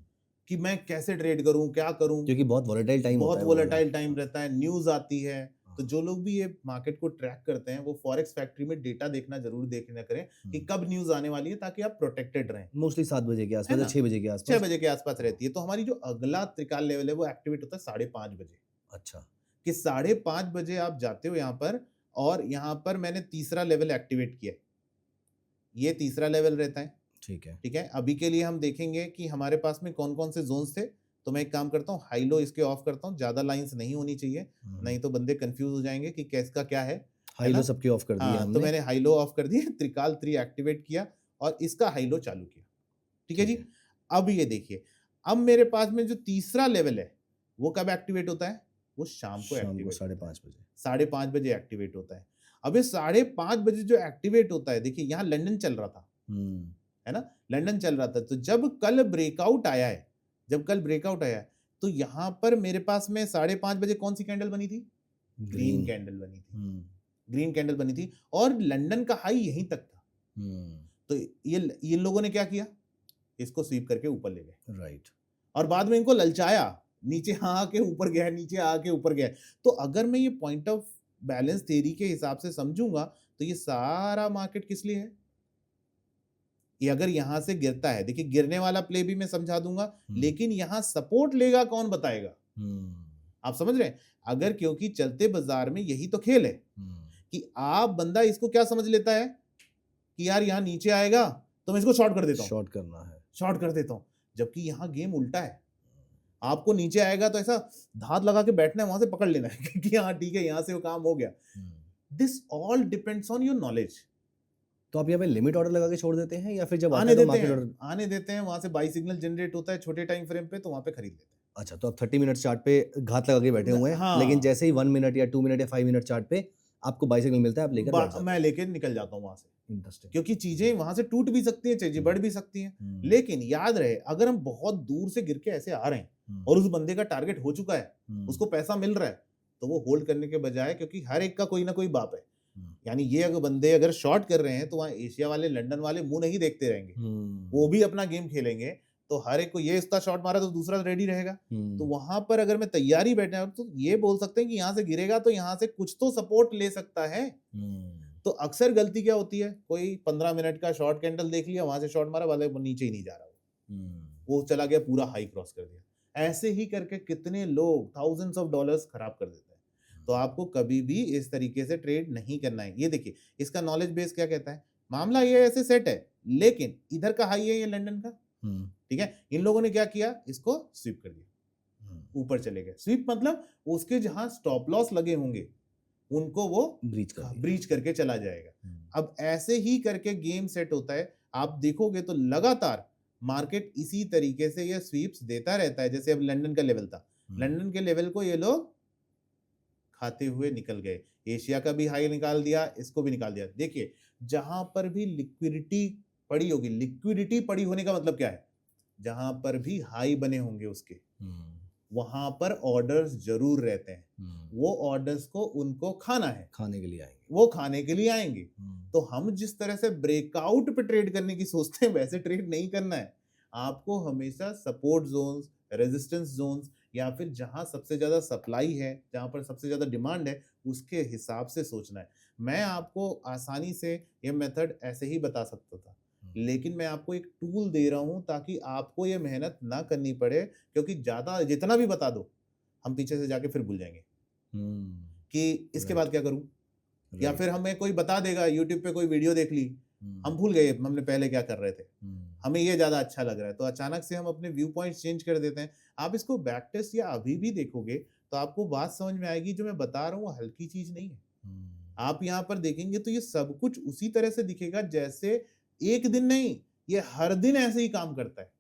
कि मैं कैसे ट्रेड करूं, क्या करूं, क्योंकि बहुत वोलेटाइल टाइम होता बहुत है वो वाला। वोलेटाइल टाइम हाँ, रहता है, न्यूज आती है। तो हाँ। जो लोग भी ये मार्केट को ट्रैक करते हैं वो फॉरेक्स फैक्ट्री में डेटा देखना जरूर देखना करें कि कब न्यूज आने वाली है, ताकि आप प्रोटेक्टेड रहें। मोस्टली 7 बजे के है आसपास या ना? 6 बजे के 6 आसपास। बजे के आसपास रहती है। तो हमारी जो अगला त्रिकाल लेवल है वो एक्टिवेट होता है 5:30 बजे। अच्छा। कि 5:30 बजे आप जाते हो यहाँ पर, और यहाँ पर मैंने तीसरा लेवल एक्टिवेट किया। ये तीसरा लेवल रहता है, ठीक है। ठीक है। अभी के लिए हम देखेंगे कि हमारे पास में कौन कौन से जोन्स थे। तो मैं एक काम करता हूँ, हाई लो इसके ऑफ करता हूँ, ज्यादा लाइंस नहीं होनी चाहिए, नहीं तो बंदे कंफ्यूज हो जाएंगे कि कैस का क्या है हाई लो ना। सबके ऑफ कर दिए हाँ, तो हमने। मैंने हाई लो ऑफ कर दिया, त्रिकाल 3 एक्टिवेट किया और इसका हाई लो चालू किया, ठीक है जी। अब ये देखिए, अब मेरे पास में जो तीसरा लेवल है वो कब एक्टिवेट होता है? वो शाम को एक्टिवेट 5:30 बजे। 5:30 बजे एक्टिवेट होता है। अब ये 5:30 बजे जो एक्टिवेट होता है, देखिए यहाँ लंदन चल रहा था, है ना, लंदन चल रहा था। तो जब कल ब्रेकआउट आया है, तो यहाँ पर मेरे पास में 5:30 बजे कौन सी कैंडल बनी थी? ग्रीन कैंडल बनी थी। ग्रीन कैंडल बनी थी और लंदन का हाई यहीं तक था। तो ये लोगों ने क्या किया? इसको स्वीप करके ऊपर ले गए, राइट। और बाद में इनको ललचाया, नीचे आके ऊपर गया, नीचे आके ऊपर गया। तो अगर मैं ये पॉइंट ऑफ बैलेंस थ्योरी के हिसाब से समझूंगा तो ये सारा मार्केट किस लिए है? ये अगर यहां से गिरता है, देखिए गिरने वाला प्ले भी मैं समझा दूंगा, लेकिन यहां सपोर्ट लेगा कौन बताएगा? आप समझ रहे हैं? अगर, क्योंकि चलते बाजार में यही तो खेल है कि आप बंदा इसको क्या समझ लेता है कि यार यहाँ नीचे आएगा तो मैं इसको शॉर्ट कर देता हूँ, शॉर्ट करना है, शॉर्ट कर देता हूँ। जबकि यहाँ गेम उल्टा है, आपको नीचे आएगा तो ऐसा धात लगा के बैठना है, वहां से पकड़ लेना है कि हाँ ठीक है, यहाँ से वो काम हो गया। This all depends on your knowledge. तो आप यहाँ पे लिमिट ऑर्डर लगा के छोड़ देते हैं या फिर जब आता आने है तो देते मार्केट हैं, ऑर्डर? आने देते हैं, वहां से बाई सिग्नल जनरेट होता है छोटे टाइम फ्रेम पे, तो वहां पे खरीद लेते हैं। अच्छा, तो आप 30 मिनट चार्ट पे घात लगा के बैठे हुए हैं, हाँ। लेकिन जैसे ही 1 मिनट या 2 मिनट या 5 मिनट चार्ट पे आपको बाई सिग्नल मिलता है, आप लेकर बैठ जाते हैं। मैं लेके निकल जाता हूँ वहां से, इंटरेस्टिंग। क्योंकि चीजें वहां से टूट भी सकती हैं, चीजें बढ़ भी सकती हैं। लेकिन याद रहे, अगर हम बहुत दूर से गिर के ऐसे आ रहे हैं और उस बंदे का टारगेट हो चुका है, उसको पैसा मिल रहा है, तो वो होल्ड करने के बजाय, क्योंकि हर एक का कोई ना कोई बाप है, यानी ये अगर बंदे अगर शॉर्ट कर रहे हैं तो वहाँ एशिया वाले, लंदन वाले मुंह नहीं देखते रहेंगे, वो भी अपना गेम खेलेंगे। तो हर एक को ये इसका शॉट मारा तो दूसरा रेडी रहेगा। तो वहां पर अगर मैं तैयारी बैठा हूं तो ये बोल सकते हैं कि यहाँ से गिरेगा तो यहाँ से कुछ तो सपोर्ट ले सकता है। तो अक्सर गलती क्या होती है, कोई 15 मिनट का शॉर्ट कैंडल देख लिया, वहां से शॉट मारा, वाले वो नीचे ही नहीं जा रहा, वो चला गया, पूरा हाई क्रॉस कर दिया। ऐसे ही करके कितने लोग थाउजेंड्स ऑफ डॉलर्स खराब कर देते हैं। तो आपको कभी भी इस तरीके से ट्रेड नहीं करना है। ये देखिए, इसका नॉलेज बेस क्या कहता है, मामला ये ऐसे सेट है, लेकिन इधर का हाई है ये लंदन का, ठीक है। इन लोगों ने क्या किया, इसको स्वीप कर दिया, ऊपर चले गए। स्वीप मतलब उसके जहां स्टॉप लॉस लगे होंगे उनको वो ब्रीच करके चला जाएगा। अब ऐसे ही करके गेम सेट होता है। आप देखोगे तो लगातार मार्केट इसी तरीके से ये स्वीप्स देता रहता है। जैसे अब लंदन का लेवल था, लंदन के लेवल को ये लोग खाते हुए निकल गए, एशिया का भी हाई निकाल दिया, इसको भी निकाल दिया। देखिए, जहां पर भी लिक्विडिटी पड़ी होगी, लिक्विडिटी पड़ी होने का मतलब क्या है, जहां पर भी हाई बने होंगे उसके वहां पर ऑर्डर्स जरूर रहते हैं। वो ऑर्डर्स को उनको खाना है, खाने के लिए आएंगे, वो खाने के लिए आएंगे। तो हम जिस तरह से ब्रेकआउट पे ट्रेड करने की सोचते हैं, वैसे ट्रेड नहीं करना है। आपको हमेशा सपोर्ट जोन्स, रेजिस्टेंस जोन्स, या फिर जहां सबसे ज्यादा सप्लाई है, जहां पर सबसे ज्यादा डिमांड है, उसके हिसाब से सोचना है। मैं आपको आसानी से ये मेथड ऐसे ही बता सकता था, लेकिन मैं आपको एक टूल दे रहा हूं ताकि आपको ये मेहनत ना करनी पड़े, क्योंकि ज्यादा जितना भी बता दो, हम पीछे से जाके फिर भूल जाएंगे कि इसके बाद क्या करूं, या फिर हमें कोई बता देगा, यूट्यूब पे कोई वीडियो देख ली, हम भूल गए हमने पहले क्या कर रहे थे, हमें ये ज्यादा अच्छा लग रहा है, तो अचानक से हम अपने व्यू पॉइंट चेंज कर देते हैं। आप इसको बैक टेस्ट या अभी भी देखोगे तो आपको बात समझ में आएगी, जो मैं बता रहा हूँ वो हल्की चीज नहीं है। आप यहाँ पर देखेंगे तो ये सब कुछ उसी तरह से दिखेगा जैसे एक दिन नहीं, ये हर दिन ऐसे ही काम करता है।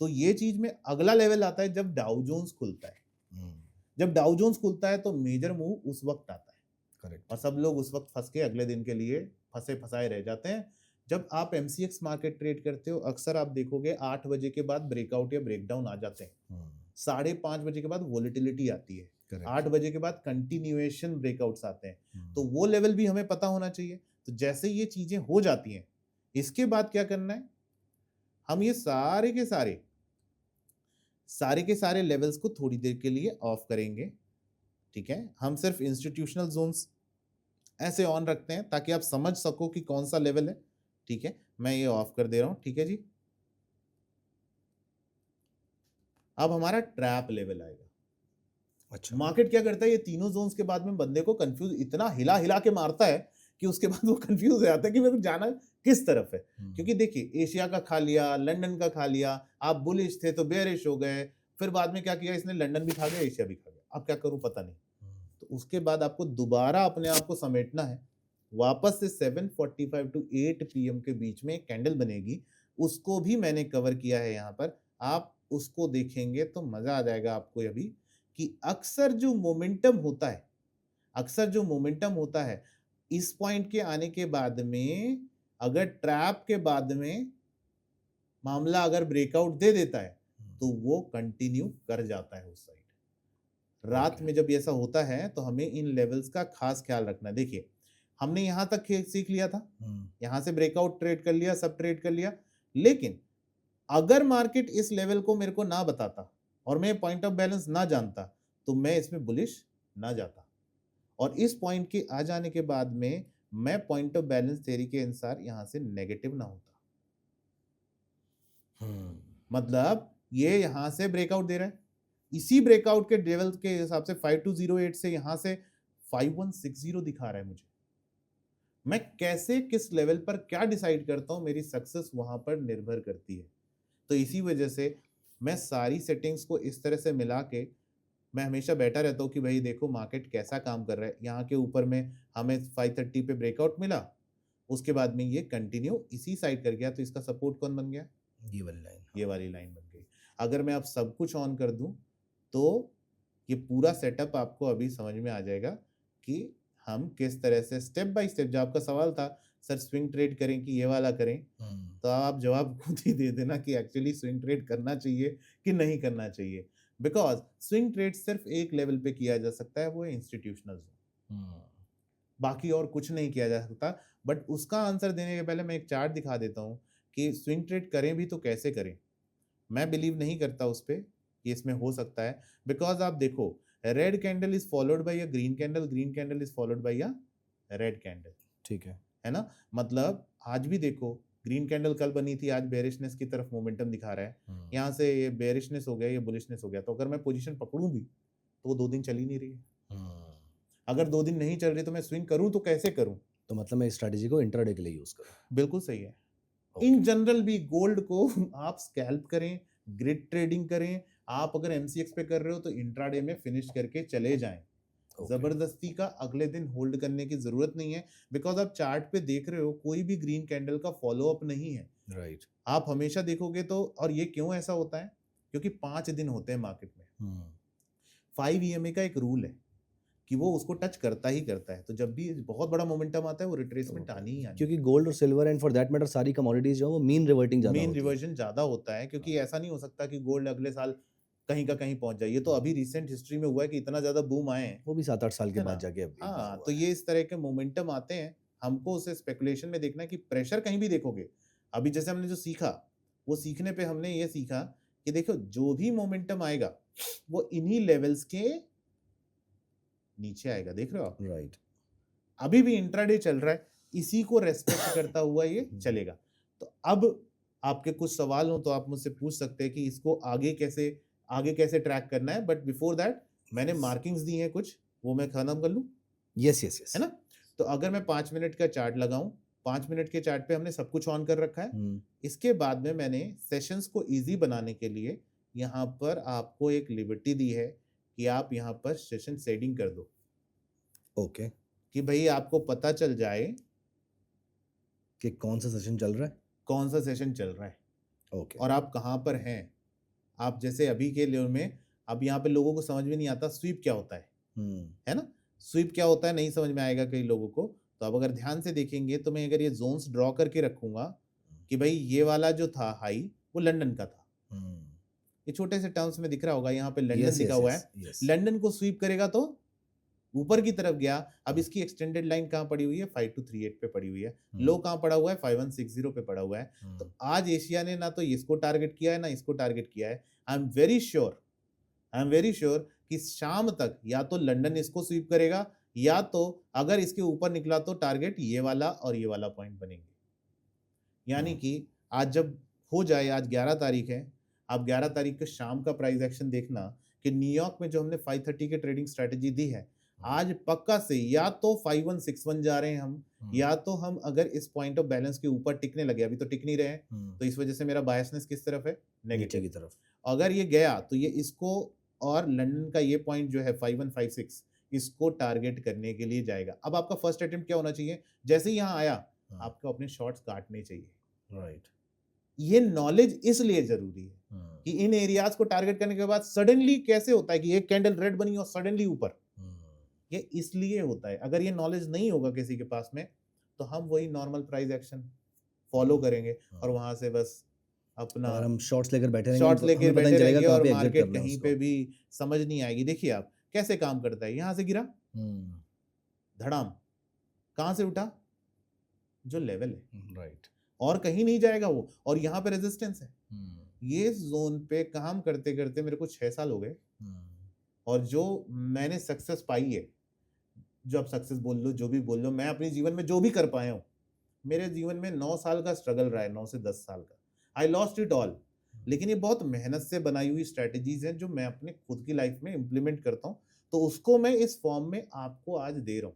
तो ये चीज में अगला लेवल आता है जब डाउ जोन्स खुलता है। जब डाउ जोन्स खुलता है तो मेजर मूव उस वक्त आता है, करेक्ट। और सब लोग उस वक्त फंस के अगले दिन के लिए फंसे फंसाए रह जाते हैं। जब आप एमसीएक्स मार्केट ट्रेड करते हो, अक्सर आप देखोगे 8 बजे के बाद ब्रेकआउट या ब्रेकडाउन आ जाते हैं, 5:30 बजे के बाद वोलेटिलिटी आती है, 8 बजे के बाद कंटिन्यूएशन ब्रेकआउट्स आते हैं। तो वो लेवल भी हमें पता होना चाहिए। तो जैसे ये चीजें हो जाती हैं, इसके बाद क्या करना है, हम ये सारे के सारे लेवल्स को थोड़ी देर के लिए ऑफ करेंगे, ठीक है। हम सिर्फ इंस्टीट्यूशनल जोन्स ऐसे ऑन रखते हैं ताकि आप समझ सको कि कौन सा लेवल है, ठीक है। मैं ये ऑफ कर दे रहा हूं, ठीक है जी। अब हमारा ट्रैप लेवल आएगा। अच्छा। मार्केट क्या करता है, ये तीनों जोन्स के बाद में बंदे को कंफ्यूज इतना हिला हिला के मारता है कि उसके बाद वो कंफ्यूज हो जाता है कि मेरे को जाना किस तरफ है। क्योंकि देखिए, एशिया का खा लिया, लंदन का खा लिया, आप बुलिश थे तो बेयरिश हो गए, फिर बाद में क्या किया इसने, लंदन भी खा गया, एशिया भी खा गया, अब क्या करूं पता नहीं। तो उसके बाद आपको दोबारा अपने आप को समेटना है, वापस से 7:45 टू 8 PM के बीच में एक कैंडल बनेगी, उसको भी मैंने कवर किया है यहाँ पर। आप उसको देखेंगे तो मजा आ जाएगा आपको अभी, कि अक्सर जो मोमेंटम होता है इस पॉइंट के आने के बाद में, अगर ट्रैप के बाद में मामला अगर ब्रेकआउट दे देता है तो वो कंटिन्यू कर जाता है उस साइड। रात में जब ऐसा होता है तो हमें इन लेवल्स का खास ख्याल रखना। देखिए, हमने यहां तक सीख लिया था, यहां से ब्रेकआउट ट्रेड कर लिया, सब ट्रेड कर लिया, लेकिन अगर मार्केट इस लेवल को मेरे को ना बताता और मैं पॉइंट ऑफ बैलेंस ना जानता तो मैं इसमें बुलिश ना जाता, और इस पॉइंट के आ जाने के बाद में मैं पॉइंट ऑफ बैलेंस थ्योरी के अनुसार यहां से नेगेटिव ना होता। मतलब ये यहां से ब्रेकआउट दे रहा है, इसी ब्रेकआउट के लेवल के हिसाब से 5208 से यहां से 5160 दिखा रहा है मुझे। मैं कैसे किस लेवल पर क्या डिसाइड करता हूं, मेरी सक्सेस वहां पर निर्भर करती है। तो इसी वजह से मैं सारी सेटिंग्स को इस तरह से मिला के मैं हमेशा बैठा रहता हूँ कि भाई देखो मार्केट कैसा काम कर रहा है। यहाँ के ऊपर में हमें 530 पे ब्रेकआउट मिला, उसके बाद में ये कंटिन्यू इसी साइड कर गया, तो इसका सपोर्ट कौन बन गया, ये वाली लाइन बन गई। अगर मैं अब सब कुछ ऑन कर दूं तो ये पूरा सेटअप आपको अभी समझ में आ जाएगा कि हम किस तरह से स्टेप बाय स्टेप, जो आपका सवाल था सर स्विंग ट्रेड करें कि ये वाला करें, तो आप जवाब खुद ही दे देना कि एक्चुअली स्विंग ट्रेड करना चाहिए कि नहीं करना चाहिए। बिकॉज स्विंग ट्रेड सिर्फ एक लेवल पे किया जा सकता है, वो है इंस्टीट्यूशनल जोन, बाकी और कुछ नहीं किया जा सकता। बट उसका आंसर देने के पहले मैं एक चार्ट दिखा देता हूँ कि स्विंग ट्रेड करें भी तो कैसे करें। मैं बिलीव नहीं करता उस पर कि इसमें हो सकता है, बिकॉज आप देखो red candle is followed by a green candle, green candle is followed by a red candle, ठीक है ना। मतलब आज भी देखो ग्रीन कैंडल कल बनी थी, आज बेरिशनेस की तरफ मोमेंटम दिखा रहा है, यहाँ से ये बेरिशनेस हो गया, ये बुलिशनेस हो गया, तो अगर मैं पोजीशन पकड़ूं भी तो वो 2 दिन चल ही नहीं रही है। अगर 2 दिन नहीं चल रही तो मैं स्विंग करूं तो कैसे करूं। तो मतलब मैं इस स्ट्रेटजी को इंट्राडे के लिए यूज करूं। बिल्कुल सही है। इन जनरल भी गोल्ड को आप स्कैल्प करें, ग्रिड ट्रेडिंग करें, आप अगर एमसीएक्स पे कर रहे हो तो इंट्राडे में फिनिश करके चले जाएं। जबरदस्ती का अगले दिन होल्ड करने की जरूरत नहीं है, बिकॉज आप चार्ट पे देख रहे हो कोई भी ग्रीन कैंडल का फॉलो अप नहीं है। राइट। आप हमेशा देखोगे तो, और ये क्यों ऐसा होता है, क्योंकि 5 दिन होते हैं मार्केट में। 5 EMA का एक रूल है कि वो उसको टच करता ही करता है, तो जब भी बहुत बड़ा मोमेंटम आता है वो रिट्रेसमेंट आनी ही आनी। क्योंकि गोल्ड और silver and for that matter सारी कमोडिटीज जो है वो मीन रिवर्टिंग ज्यादा मीन होती है। रिवर्जन ज्यादा होता है, क्योंकि ऐसा नहीं हो सकता कि गोल्ड अगले साल कहीं का कहीं पहुंच जाए। ये तो अभी रिसेंट हिस्ट्री में हुआ है कि इतना ज्यादा बूम आए हैं, वो भी 7-8 साल के है बाद ना। जाके अब एक बार हाँ, हुआ तो है। ये इस तरह के मोमेंटम आते हैं, हमको उसे स्पेकुलेशन में देखना है कि प्रेशर कहीं भी देखोगे। अभी जैसे हमने जो सीखा, वो सीखने पे हमने ये सीखा कि देखो जो भी मोमेंटम आएगा वो इन्हीं लेवल्स के नीचे आएगा, देख रहे हो आप। राइट। अभी भी इंट्राडे चल रहा है, इसी को रेस्पेक्ट करता हुआ ये चलेगा। तो अब आपके कुछ सवाल हो तो आप मुझसे पूछ सकते हैं कि इसको आगे कैसे ट्रैक करना है। बट बिफोर दैट मैंने मार्किंग्स दी हैं कुछ, वो मैं खत्म कर लूं। Yes yes yes. है ना। तो अगर मैं 5 मिनट का चार्ट लगाऊं, 5 मिनट के चार्ट पे हमने सब कुछ ऑन कर रखा है। इसके बाद में मैंने सेशंस को इजी बनाने के लिए यहाँ पर आपको एक लिबर्टी दी है कि आप यहाँ पर सेशन सेटिंग कर दो। ओके। कि भाई आपको पता चल जाए कि कौन सा सेशन चल रहा है, कौन सा सेशन चल रहा है, ओके। और आप कहाँ पर हैं। आप जैसे अभी के लिए में अब यहाँ पे लोगों को समझ में नहीं आता स्वीप क्या होता है ना? स्वीप क्या होता है नहीं समझ में आएगा कई लोगों को। तो अब अगर ध्यान से देखेंगे तो मैं अगर ये जोन्स ड्रॉ करके रखूंगा कि भाई ये वाला जो था हाई वो लंदन का था, ये छोटे से टर्म्स में दिख रहा होगा, यहाँ पे लंदन लिखा हुआ है। लंदन को स्वीप करेगा तो ऊपर की तरफ गया। अब इसकी एक्सटेंडेड लाइन कहाँ पड़ी हुई है? 5238 पे पड़ी हुई है। लो कहाँ पड़ा हुआ है? 5160 पे पड़ा हुआ है। तो आज एशिया ने ना तो इसको टारगेट किया है ना इसको टारगेट किया है। आई एम वेरी श्योर कि शाम तक या तो लंदन इसको स्वीप करेगा या तो अगर इसके ऊपर निकला तो टारगेट ये वाला और ये वाला पॉइंट बनेंगे। यानी कि आज जब हो जाए, आज 11 तारीख है, आप 11 तारीख के शाम का प्राइस एक्शन देखना कि न्यूयॉर्क में जो हमने 530 के ट्रेडिंग स्ट्रेटेजी दी है, आज पक्का से या तो 5161 जा रहे हैं हम, या तो हम अगर इस पॉइंट ऑफ बैलेंस के ऊपर टिकने लगे, अभी तो टिक नहीं रहे हैं, तो इस वजह से मेरा बायसनेस किस तरफ है? नेगेटिव की तरफ। अगर ये गया तो ये इसको और लंदन का ये पॉइंट जो है 5156 इसको टारगेट करने के लिए जाएगा। अब आपका फर्स्ट अटेम्प्ट क्या होना चाहिए? जैसे ही यहाँ आया आपको अपने शॉट्स काटने चाहिए। राइट, ये नॉलेज इसलिए जरूरी है कि इन एरियाज को टारगेट करने के बाद सडनली कैसे होता है कि एक कैंडल रेड बनी और सडनली ऊपर, ये इसलिए होता है। अगर ये नॉलेज नहीं होगा किसी के पास में तो हम वही नॉर्मल प्राइस एक्शन फॉलो करेंगे और वहां से बस अपना और हम शॉर्ट्स लेकर बैठे रहेंगे, शॉर्ट्स लेकर बैठे रहेंगे और मार्केट करना कहीं उसको। पे भी समझ नहीं आएगी। देखिए आप कैसे काम करता है, यहां से गिरा धड़ाम, कहां से उठा? जो लेवल है, राइट, और कहीं नहीं जाएगा वो, और यहाँ पे रेजिस्टेंस है। ये जोन पे काम करते करते मेरे को 6 साल हो गए और जो मैंने सक्सेस पाई है, जो आप सक्सेस बोल लो जो भी बोल लो, मैं अपने जीवन में जो भी कर पाया हूँ, मेरे जीवन में 9 साल का स्ट्रगल रहा है, 9 से 10 साल का। आई लॉस्ट इट ऑल, लेकिन ये बहुत मेहनत से बनाई हुई स्ट्रेटेजीज हैं जो मैं अपने खुद की लाइफ में इम्प्लीमेंट करता हूँ। तो उसको मैं इस फॉर्म में आपको आज दे रहा हूँ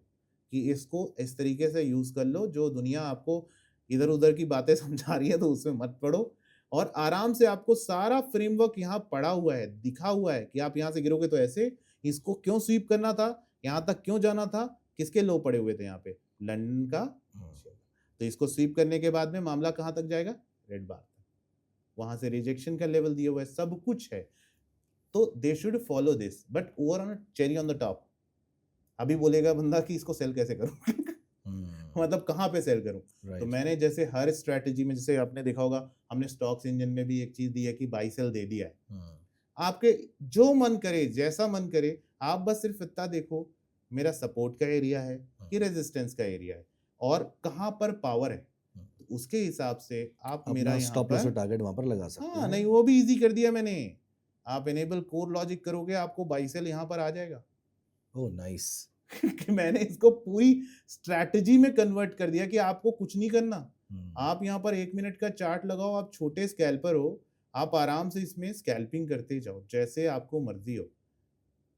कि इसको इस तरीके से यूज कर लो। जो दुनिया आपको इधर उधर की बातें समझा रही है तो उसमें मत पड़ो, और आराम से आपको सारा फ्रेमवर्क यहाँ पड़ा हुआ है, दिखा हुआ है कि आप यहाँ से गिरोगे तो ऐसे, इसको क्यों स्वीप करना था, यहाँ तक क्यों जाना था, किसके लो पड़े हुए थे यहाँ पे, लंदन का। तो इसको स्वीप करने के बाद में मामला कहाँ तक जाएगा? रेड बार तक। वहां से रिजेक्शन का लेवल दिया हुआ है, सब कुछ है। तो they should follow this, but over on cherry on the top. अभी बोलेगा बंदा कि इसको सेल कैसे करूं मतलब कहाँ पे सेल करूं? तो मैंने जैसे हर स्ट्रैटेजी में, जैसे आपने देखा होगा, हमने स्टॉक्स इंजन में भी एक चीज दी है कि बाई सेल दे दिया है। आपके जो मन करे, जैसा मन करे, आप बस सिर्फ इतना देखो मेरा सपोर्ट का एरिया है कि रेजिस्टेंस का एरिया है और कहाँ पर पावर है, तो उसके हिसाब से आप मेरा यहाँ पर टारगेट वहां पर लगा सकते हैं। हाँ, नहीं वो भी इजी कर दिया मैंने। आप एनेबल कोर लॉजिक करोगे, आपको बाई सेल यहाँ पर आ जाएगा। ओह नाइस कि मैंने इसको पूरी स्ट्रैटेजी में कन्वर्ट कर दिया कि आपको कुछ नहीं करना। आप यहाँ पर 1 मिनट का चार्ट लगाओ, आप छोटे स्कैल्पर हो, आप आराम से इसमें स्कैल्पिंग करते जाओ जैसे आपको मर्जी हो।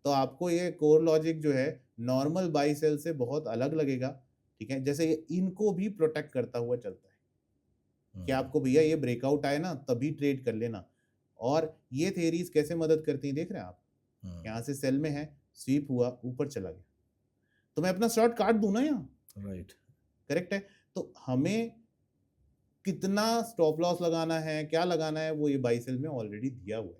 तो आपको ये कोर लॉजिक जो है नॉर्मल बाई सेल से बहुत अलग लगेगा, ठीक है। जैसे ये इनको भी प्रोटेक्ट करता हुआ चलता है कि आपको भैया ये ब्रेकआउट आए ना तभी ट्रेड कर लेना। और ये थेरीज कैसे मदद करती हैं देख रहे हैं आप, यहाँ से सेल में है, स्वीप हुआ, ऊपर चला गया, तो मैं अपना शॉर्ट काट दूं ना यहाँ, राइट, करेक्ट है। तो हमें कितना स्टॉप लॉस लगाना है, क्या लगाना है, वो ये बाई सेल में ऑलरेडी दिया हुआ है।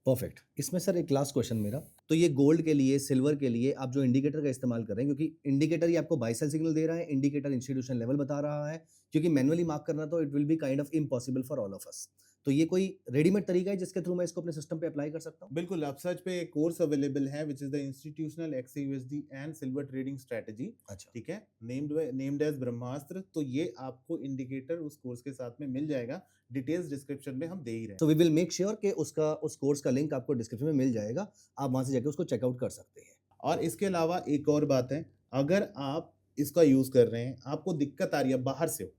परफेक्ट। इसमें सर एक लास्ट क्वेश्चन मेरा, तो ये गोल्ड के लिए, सिल्वर के लिए आप जो इंडिकेटर का इस्तेमाल कर रहे हैं, क्योंकि इंडिकेटर ही आपको बाय सेल सिग्नल दे रहा है, इंडिकेटर इंस्टीट्यूशन लेवल बता रहा है, क्योंकि मैनुअली मार्क करना तो it will be kind of impossible for all of us. तो ये कोई रेडीमेड तरीका है जिसके थ्रू मैं इसको अपने सिस्टम पे अप्लाई कर सकता हूँ? बिल्कुल, आप सर्च पे एक कोर्स अवेलेबल है which is the institutional XAUSD and silver trading strategy. अच्छा, ठीक है, नेम्ड एज ब्रह्मास्त्र। तो ये आपको इंडिकेटर उस कोर्स के साथ में मिल जाएगा, डिटेल्स डिस्क्रिप्शन में हम दे ही रहे हैं। तो वी विल मेक श्योर कि उस कोर्स का लिंक आपको डिस्क्रिप्शन में मिल जाएगा, आप वहां से जाकर उसको चेकआउट कर सकते हैं। और इसके अलावा एक और बात है, अगर आप इसका यूज कर रहे हैं, आपको दिक्कत आ रही है बाहर से हो,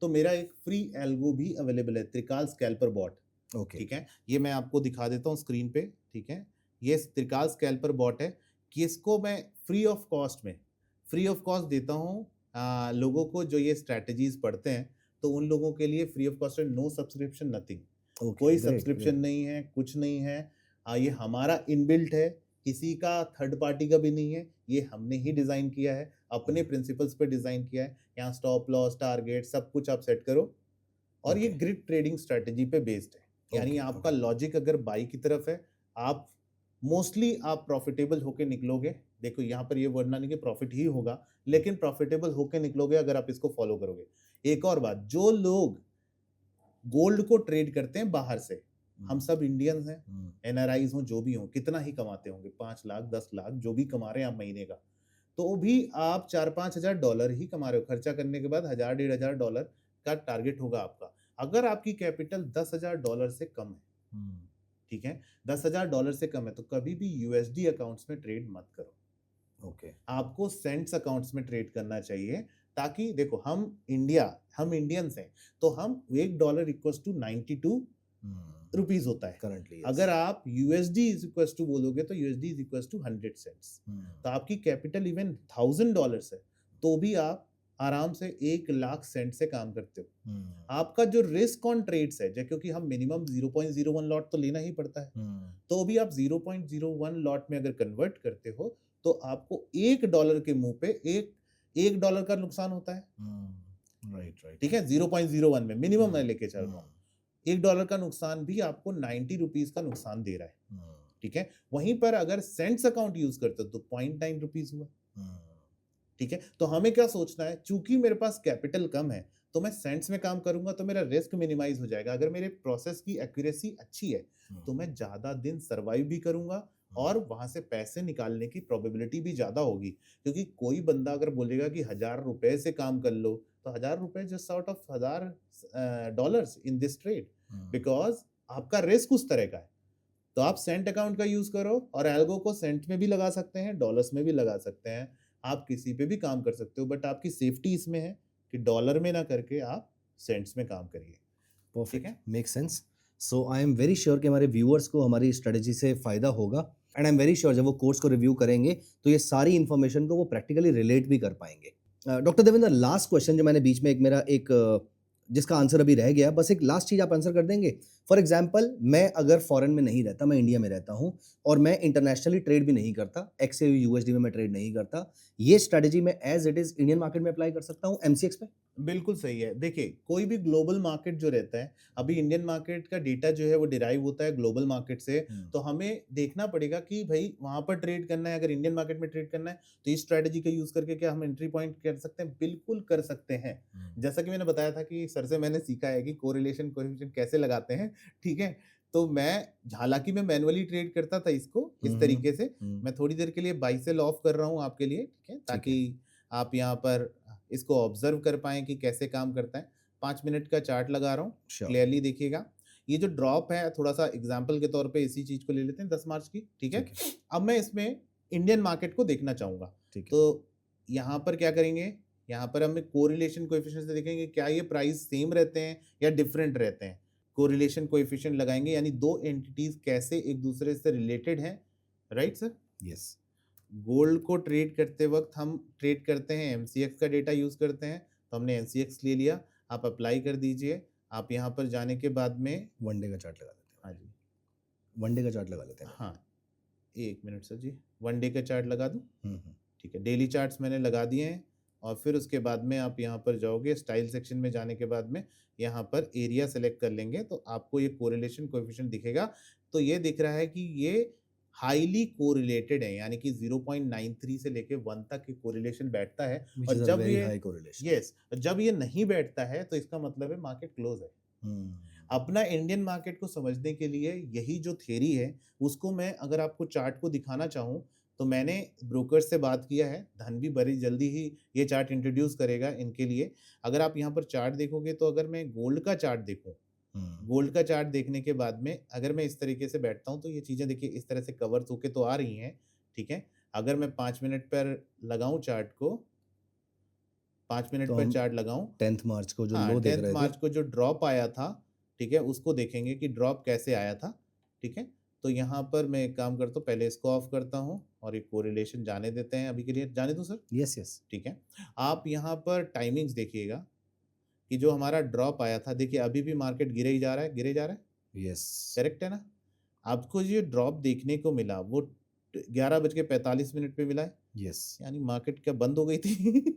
तो मेरा एक फ्री एल्गो भी अवेलेबल है, त्रिकाल स्कैल्पर बॉट। ओके, ठीक है, ये मैं आपको दिखा देता हूँ स्क्रीन पे। ठीक है, ये त्रिकाल स्कैल्पर बॉट है कि इसको मैं फ्री ऑफ कॉस्ट देता हूँ लोगों को जो ये स्ट्रैटेजीज पढ़ते हैं। तो उन लोगों के लिए फ्री ऑफ कॉस्ट है, नो सब्सक्रिप्शन, नथिंग, कोई सब्सक्रिप्शन नहीं है, कुछ नहीं है। ये हमारा इनबिल्ट है, किसी का थर्ड पार्टी का भी नहीं है, ये हमने ही डिजाइन किया है, अपने प्रिंसिपल्स पे डिजाइन किया है। यहाँ स्टॉप लॉस, टारगेट, सब कुछ आप सेट करो, और ये ग्रिड ट्रेडिंग स्ट्रेटेजी पे बेस्ड है। यानी आपका लॉजिक अगर बाई की तरफ है, आप मोस्टली आप प्रॉफिटेबल होके निकलोगे। देखो यहाँ पर ये वर्ड ना नहीं कि प्रॉफिट ही होगा, लेकिन प्रॉफिटेबल होके निकलोगे अगर आप इसको फॉलो करोगे। एक और बात, जो लोग गोल्ड को ट्रेड करते हैं बाहर से, हम सब इंडियंस हैं, एनआरआईज हो जो भी हो, कितना ही कमाते होंगे, 5 लाख 10 लाख जो भी कमा रहे हैं आप महीने का, तो भी आप 4-5 हजार डॉलर ही कमा रहे हो। खर्चा करने के बाद 1000-1500 डॉलर का टारगेट होगा आपका। अगर आपकी कैपिटल $10,000 से कम है, ठीक है, $10,000 से कम है, तो कभी भी यूएसडी अकाउंट्स में ट्रेड मत करो। ओके, आपको सेंट्स अकाउंट्स में ट्रेड करना चाहिए, ताकि देखो हम इंडियंस हैं, तो हम $1 इक्वल्स टू 92 रुपीज होता है करंटली। अगर आप यूएसडी इज इक्वल्स टू बोलोगे तो USD is equals to 100 cents. तो आपकी कैपिटल इवन $1,000 है, तो भी आप आराम से 1 लाख सेंट से काम करते हो। आपका जो रिस्क ऑन ट्रेड्स है, क्योंकि हम मिनिमम 0.01 लॉट तो लेना ही पड़ता है, तो भी आप 0.01 लॉट में अगर कन्वर्ट करते हो, तो आपको $1 के मुंह पे एक डॉलर का नुकसान होता है। राइट, ठीक है, 0.01 में मिनिमम मैं लेके चल रहा हूँ। $1 का नुकसान भी आपको 90 रुपीज का नुकसान दे रहा है। ठीक है, वहीं पर अगर सेंट्स अकाउंट यूज करते हो तो 0.9 रुपीज हुआ। ठीक है, तो हमें क्या सोचना है, चूंकि मेरे पास कैपिटल कम है तो मैं सेंट्स में काम करूंगा तो मेरा रिस्क मिनिमाइज हो जाएगा। अगर मेरे प्रोसेस की एक्यूरेसी अच्छी है तो मैं ज्यादा दिन सर्वाइव भी करूंगा और वहां से पैसे निकालने की प्रोबेबिलिटी भी ज्यादा होगी। क्योंकि कोई बंदा अगर बोलेगा कि $1000 से काम कर लो, तो $1000 just out of $1000 in this trade, because आपका रिस्क उस तरह का है। तो आप सेंट अकाउंट का यूज करो, और एल्गो को सेंट में भी लगा सकते हैं, डॉलर्स में भी लगा सकते हैं, आप किसी पे भी काम कर सकते हो, बट आपकी सेफ्टी इसमें है कि डॉलर में ना करके आप सेंट्स में काम करिए। Perfect, make sense. So I am very sure कि हमारे व्यूअर्स को हमारी स्ट्रेटजी से फ़ायदा होगा, and I am very sure जब वो कोर्स को रिव्यू करेंगे तो ये सारी इन्फॉर्मेशन को वो प्रैक्टिकली रिलेट भी कर पाएंगे। डॉक्टर देवेंद्र, लास्ट क्वेश्चन जो मैंने बीच में जिसका आंसर अभी रह गया, बस एक लास्ट चीज़ आप आंसर कर देंगे। फॉर एग्जाम्पल, मैं अगर फॉरेन में नहीं रहता, मैं इंडिया में रहता हूँ और मैं इंटरनेशनली ट्रेड भी नहीं करता, एक्स से यूएसडी में मैं ट्रेड नहीं करता, ये स्ट्रेटजी मैं as it is Indian market में अप्लाई कर सकता हूँ एमसीएक्स पे? बिल्कुल सही है। देखिए, कोई भी ग्लोबल मार्केट जो रहता है, अभी इंडियन मार्केट का डेटा जो है वो डिराइव होता है ग्लोबल मार्केट से, तो हमें देखना पड़ेगा कि भाई वहां पर ट्रेड करना है, अगर इंडियन मार्केट में ट्रेड करना है तो इस स्ट्रेटजी का यूज करके क्या हम एंट्री पॉइंट कर सकते हैं? बिल्कुल कर सकते हैं। जैसा कि मैंने बताया था कि सर से मैंने सीखा है कि कोरिलेशन कोएफिशिएंट कैसे लगाते हैं। ठीक है, तो मैं, हालांकि मैं मैनुअली ट्रेड करता था इसको इस तरीके से, मैं थोड़ी देर के लिए बाई सेल ऑफ कर रहा हूँ आपके लिए, ठीक है, ताकि आप यहाँ पर इसको ऑब्जर्व कर पाएं कि कैसे काम करता है। 5 मिनट का चार्ट लगा रहा हूँ, क्लियरली देखिएगा। ये जो ड्रॉप है, थोड़ा सा एग्जांपल के तौर पे इसी चीज को ले लेते हैं, 10 मार्च की। ठीक है, अब मैं इसमें इंडियन मार्केट को देखना चाहूंगा, तो यहाँ पर क्या करेंगे, यहाँ पर हमें कोरिलेशन कोएफिशिएंट से देखेंगे क्या ये प्राइस सेम रहते हैं या डिफरेंट रहते हैं। कोरिलेशन कोएफिशिएंट लगाएंगे, यानी दो एंटिटीज कैसे एक दूसरे से रिलेटेड हैं। Right sir? यस। गोल्ड को ट्रेड करते वक्त हम ट्रेड करते हैं, एमसीएक्स का डेटा यूज करते हैं, तो हमने एमसीएक्स ले लिया, आप अप्लाई कर दीजिए। आप यहाँ पर जाने के बाद में वनडे का चार्ट लगा लेते हैं। हाँ जी, वनडे का चार्ट लगा लेते हैं। हाँ, 1 मिनट सर जी, वनडे का चार्ट लगा दूँ? ठीक है, डेली चार्ट्स मैंने लगा दिए हैं, और फिर उसके बाद में आप यहाँ पर जाओगे, स्टाइल सेक्शन में जाने के बाद में यहाँ पर एरिया सेलेक्ट कर लेंगे, तो आपको ये कोरिलेशन कोएफिशिएंट दिखेगा। तो ये दिख रहा है कि ये हाईली कोरिलेटेड है, यानी कि 0.93 से लेके 1 तक की कोरिलेशन बैठता है। और जब ये नहीं बैठता है तो इसका मतलब है मार्केट क्लोज है। अपना इंडियन मार्केट को समझने के लिए यही जो थ्योरी है उसको मैं अगर आपको चार्ट को दिखाना चाहूँ, तो मैंने ब्रोकर से बात किया है, धन भी बड़ी जल्दी ही ये चार्ट इंट्रोड्यूस करेगा इनके लिए। अगर आप यहाँ पर चार्ट देखोगे, तो अगर मैं गोल्ड का चार्ट देखूँ, गोल्ड का चार्ट देखने के बाद में अगर मैं इस तरीके से बैठता हूं, तो ये चीजें देखिए इस तरह से कवर होके तो आ रही हैं। ठीक है, अगर मैं 5 मिनट पर लगाऊं चार्ट को, 5 मिनट पर चार्ट लगाऊं, 10 मार्च को जो लो देख रहे थे, 10 मार्च को जो ड्रॉप आया था, ठीक है, उसको देखेंगे कि ड्रॉप कैसे आया था। ठीक है, तो यहाँ पर मैं एक काम करता हूँ, पहले इसको ऑफ करता हूँ और एक कोरिलेशन जाने देते हैं, अभी के लिए जाने दो सर। यस। ठीक है, आप यहाँ पर टाइमिंग्स देखिएगा कि जो हमारा ड्रॉप आया था, देखिए अभी भी मार्केट गिरे ही जा रहा है। यस, करेक्ट है ना? आपको जो ड्रॉप देखने को मिला वो 11:45 पे मिला है। यस, यानी मार्केट क्या बंद हो गई थी?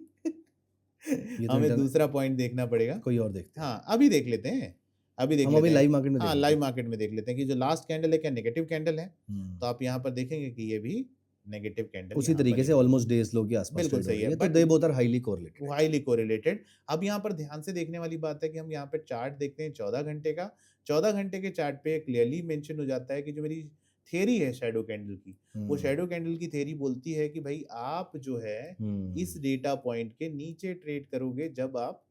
हमें दूसरा पॉइंट देखना पड़ेगा, कोई और देखते हैं। हाँ, अभी देख लेते हैं। अभी देख हम लेते अभी हैं। लाइव मार्केट में हाँ, देख लाइव लेते मार्केट में देख लेते हैं कि जो लास्ट कैंडल है क्या नेगेटिव कैंडल है। हैं। तो आप यहाँ पर देखेंगे कि ये भी नेगेटिव कैंडल उसी यहाँ पर तरीके ही से बनी। ऑलमोस्ट डेज लो के आसपास बिल्कुल ट्रेड हो सही रही है, है, तो but they both are highly correlated. Highly correlated. अब यहाँ पर ध्यान से देखने वाली बात है कि हम यहाँ पे चार्ट देखते हैं 14 घंटे का। 14 घंटे के चार्ट पे क्लियरली मेंशन हो जाता है कि जो मेरी थ्योरी है शैडो कैंडल की, वो शैडो कैंडल की थ्योरी बोलती है कि भाई आप जो है इस डेटा पॉइंट के नीचे ट्रेड करोगे जब आप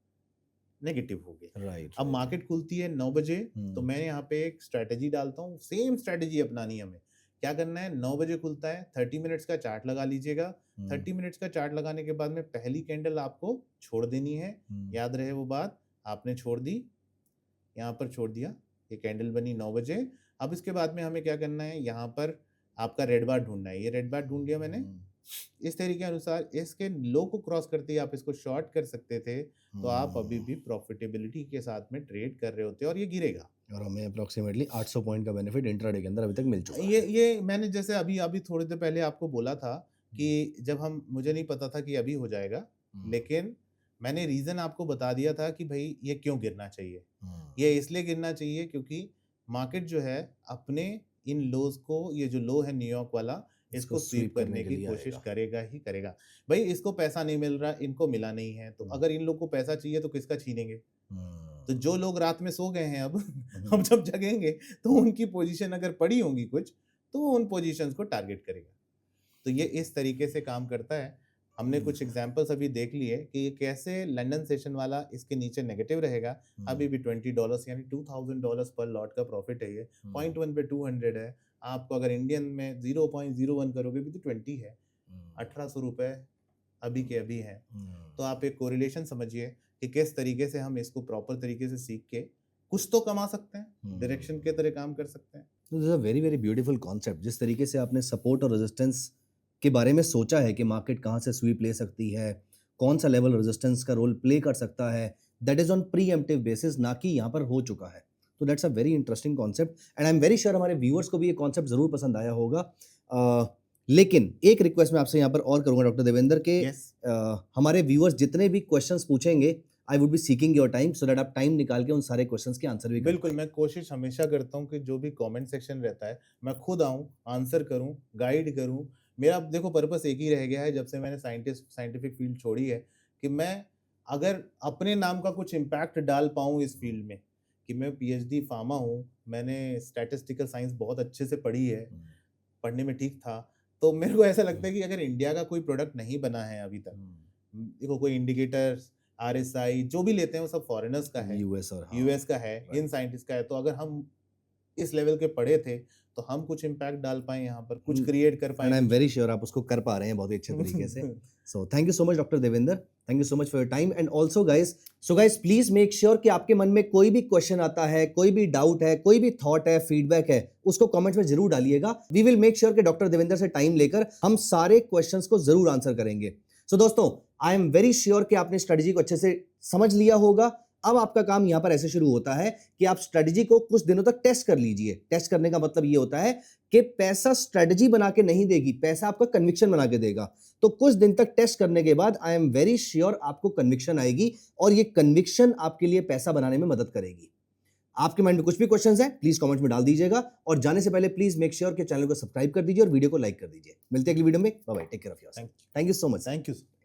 नेगेटिव होगे। राइट। अब मार्केट खुलती है 9 बजे, तो मैं यहाँ पे एक स्ट्रेटेजी डालता हूँ, सेम स्ट्रेटेजी अपनानी है हमें। क्या करना है, 9 बजे खुलता है, 30 मिनट्स का चार्ट लगा लीजिएगा। 30 मिनट्स का चार्ट लगाने के बाद में पहली कैंडल आपको छोड़ देनी है। याद रहे वो बात, आपने छोड़ दी, यहाँ पर छोड़ दिया, ये कैंडल बनी 9 बजे। अब इसके बाद में हमें क्या करना है, यहाँ पर आपका रेड बार ढूंढना है। ये रेड बार ढूंढ लिया मैंने। इस तरीके अनुसार इसके लो को क्रॉस करते ही आप इसको शॉर्ट कर सकते थे, तो आप अभी भी प्रॉफिटेबिलिटी के साथ में ट्रेड कर रहे होते और ये गिरेगा। और हमें अप्रोक्सीमेटली 800 पॉइंट का बेनिफिट इंट्राडे के अंदर अभी तक मिल चुका है। ये मैंने जैसे अभी अभी थोड़ी देर पहले आपको बोला था कि जब हम, मुझे नहीं पता था कि अभी हो जाएगा, लेकिन मैंने रीजन आपको बता दिया था कि भाई ये क्यों गिरना चाहिए। ये इसलिए गिरना चाहिए क्योंकि मार्केट जो है अपने इन लोज को, ये जो लो है न्यूयॉर्क वाला, इसको स्वीप करने की कोशिश करेगा ही करेगा। भाई इसको पैसा नहीं मिल रहा, इनको मिला नहीं है, तो अगर इन लोग को पैसा चाहिए तो किसका छीनेंगे। तो जो लोग रात में सो गए हैं अब जब जगेंगे तो उनकी पोजीशन अगर पड़ी होंगी कुछ, तो वो उन पोजीशंस को टारगेट करेगा। तो ये इस तरीके से काम करता है। हमने कुछ एग्जांपल्स अभी देख लिए कि ये कैसे लंदन सेशन वाला इसके नीचे नेगेटिव रहेगा। अभी भी $20 यानी $2000 पर लॉट का प्रॉफिट है। ये 0.1 पे 200 है। आपको अगर इंडियन में 0.01 करोगे भी तो 20 है, 1800 रुपए अभी के अभी है। तो आप एक कोरिलेशन समझिए कि किस तरीके से हम इसको प्रॉपर तरीके से सीख के कुछ तो कमा सकते हैं, डायरेक्शन के तरह काम कर सकते हैं। This is a very very beautiful concept. जिस तरीके से आपने सपोर्ट और रेजिस्टेंस के बारे में सोचा है कि मार्केट कहाँ से स्वीप ले सकती है, कौन सा लेवल रेजिस्टेंस का रोल प्ले कर सकता है, that is on pre-emptive basis, ना कि यहाँ पर हो चुका है। तो that's a very interesting concept and I am very sure हमारे व्यूअर्स को भी ये कॉन्सेप्ट जरूर पसंद आया होगा। लेकिन एक रिक्वेस्ट मैं आपसे यहाँ पर और करूंगा डॉक्टर देवेंद्र के, हमारे व्यूअर्स जितने भी क्वेश्चंस पूछेंगे, I would be seeking your time so that आप टाइम निकाल के उन सारे क्वेश्चंस के आंसर भी बिल्कुल, मैं कोशिश हमेशा करता हूँ कि जो भी कमेंट सेक्शन रहता है मैं खुद आऊँ, आंसर करूँ, गाइड करूँ। मेरा देखो पर्पस एक ही रह गया है जब से मैंने साइंटिफिक फील्ड छोड़ी है, कि मैं अगर अपने नाम का कुछ इम्पैक्ट डाल पाऊँ इस फील्ड में, कि मैं PhD फार्मा हूँ, मैंने स्टैटिस्टिकल साइंस बहुत अच्छे से पढ़ी है, पढ़ने में ठीक था, तो मेरे को ऐसा लगता है कि अगर इंडिया का कोई प्रोडक्ट नहीं बना है अभी तक, देखो कोई इंडिकेटर्स RSI जो भी लेते हैं वो सब फॉरेनर्स का है, यूएस का है, इन साइंटिस्ट का है। तो अगर हम इस लेवल के पढ़े थे तो हम कुछ इम्पैक्ट डाल पाए यहाँ पर, कुछ क्रिएट कर पाए। And I am very sure आप उसको कर पा रहे हैं बहुत ही अच्छे तरीके से। So thank you so much doctor Devendra, thank you so much for your time and also guys, please make sure कि आपके मन में कोई भी क्वेश्चन आता है, कोई भी डाउट है, कोई भी थॉट है, फीडबैक है, उसको कमेंट्स में जरूर डालिएगा। वी विल मेक श्योर कि डॉक्टर देवेंद्र से टाइम लेकर हम सारे क्वेश्चंस को जरूर आंसर करेंगे। सो दोस्तों, आई एम वेरी श्योर कि आपने स्ट्रेटजी को अच्छे से समझ लिया होगा। अब आपका काम यहां पर ऐसे शुरू होता है कि आप स्ट्रेटजी को कुछ दिनों तक टेस्ट कर लीजिए। टेस्ट करने का मतलब ये होता है कि पैसा स्ट्रेटजी बना के नहीं देगी, पैसा आपका कन्विक्शन बना के देगा। तो कुछ दिन तक टेस्ट करने के बाद आई एम वेरी श्योर आपको कन्विक्शन आएगी और ये कन्विक्शन आपके लिए पैसा बनाने में मदद करेगी। आपके माइंड में कुछ भी क्वेश्चंस हैं प्लीज कमेंट में डाल दीजिएगा और जाने से पहले प्लीज मेक श्योर कि चैनल को सब्सक्राइब कर दीजिए और वीडियो को लाइक कर दीजिए। मिलते हैं अगली वीडियो में। Bye bye, take care of yourself. Thank you so much. Thank you.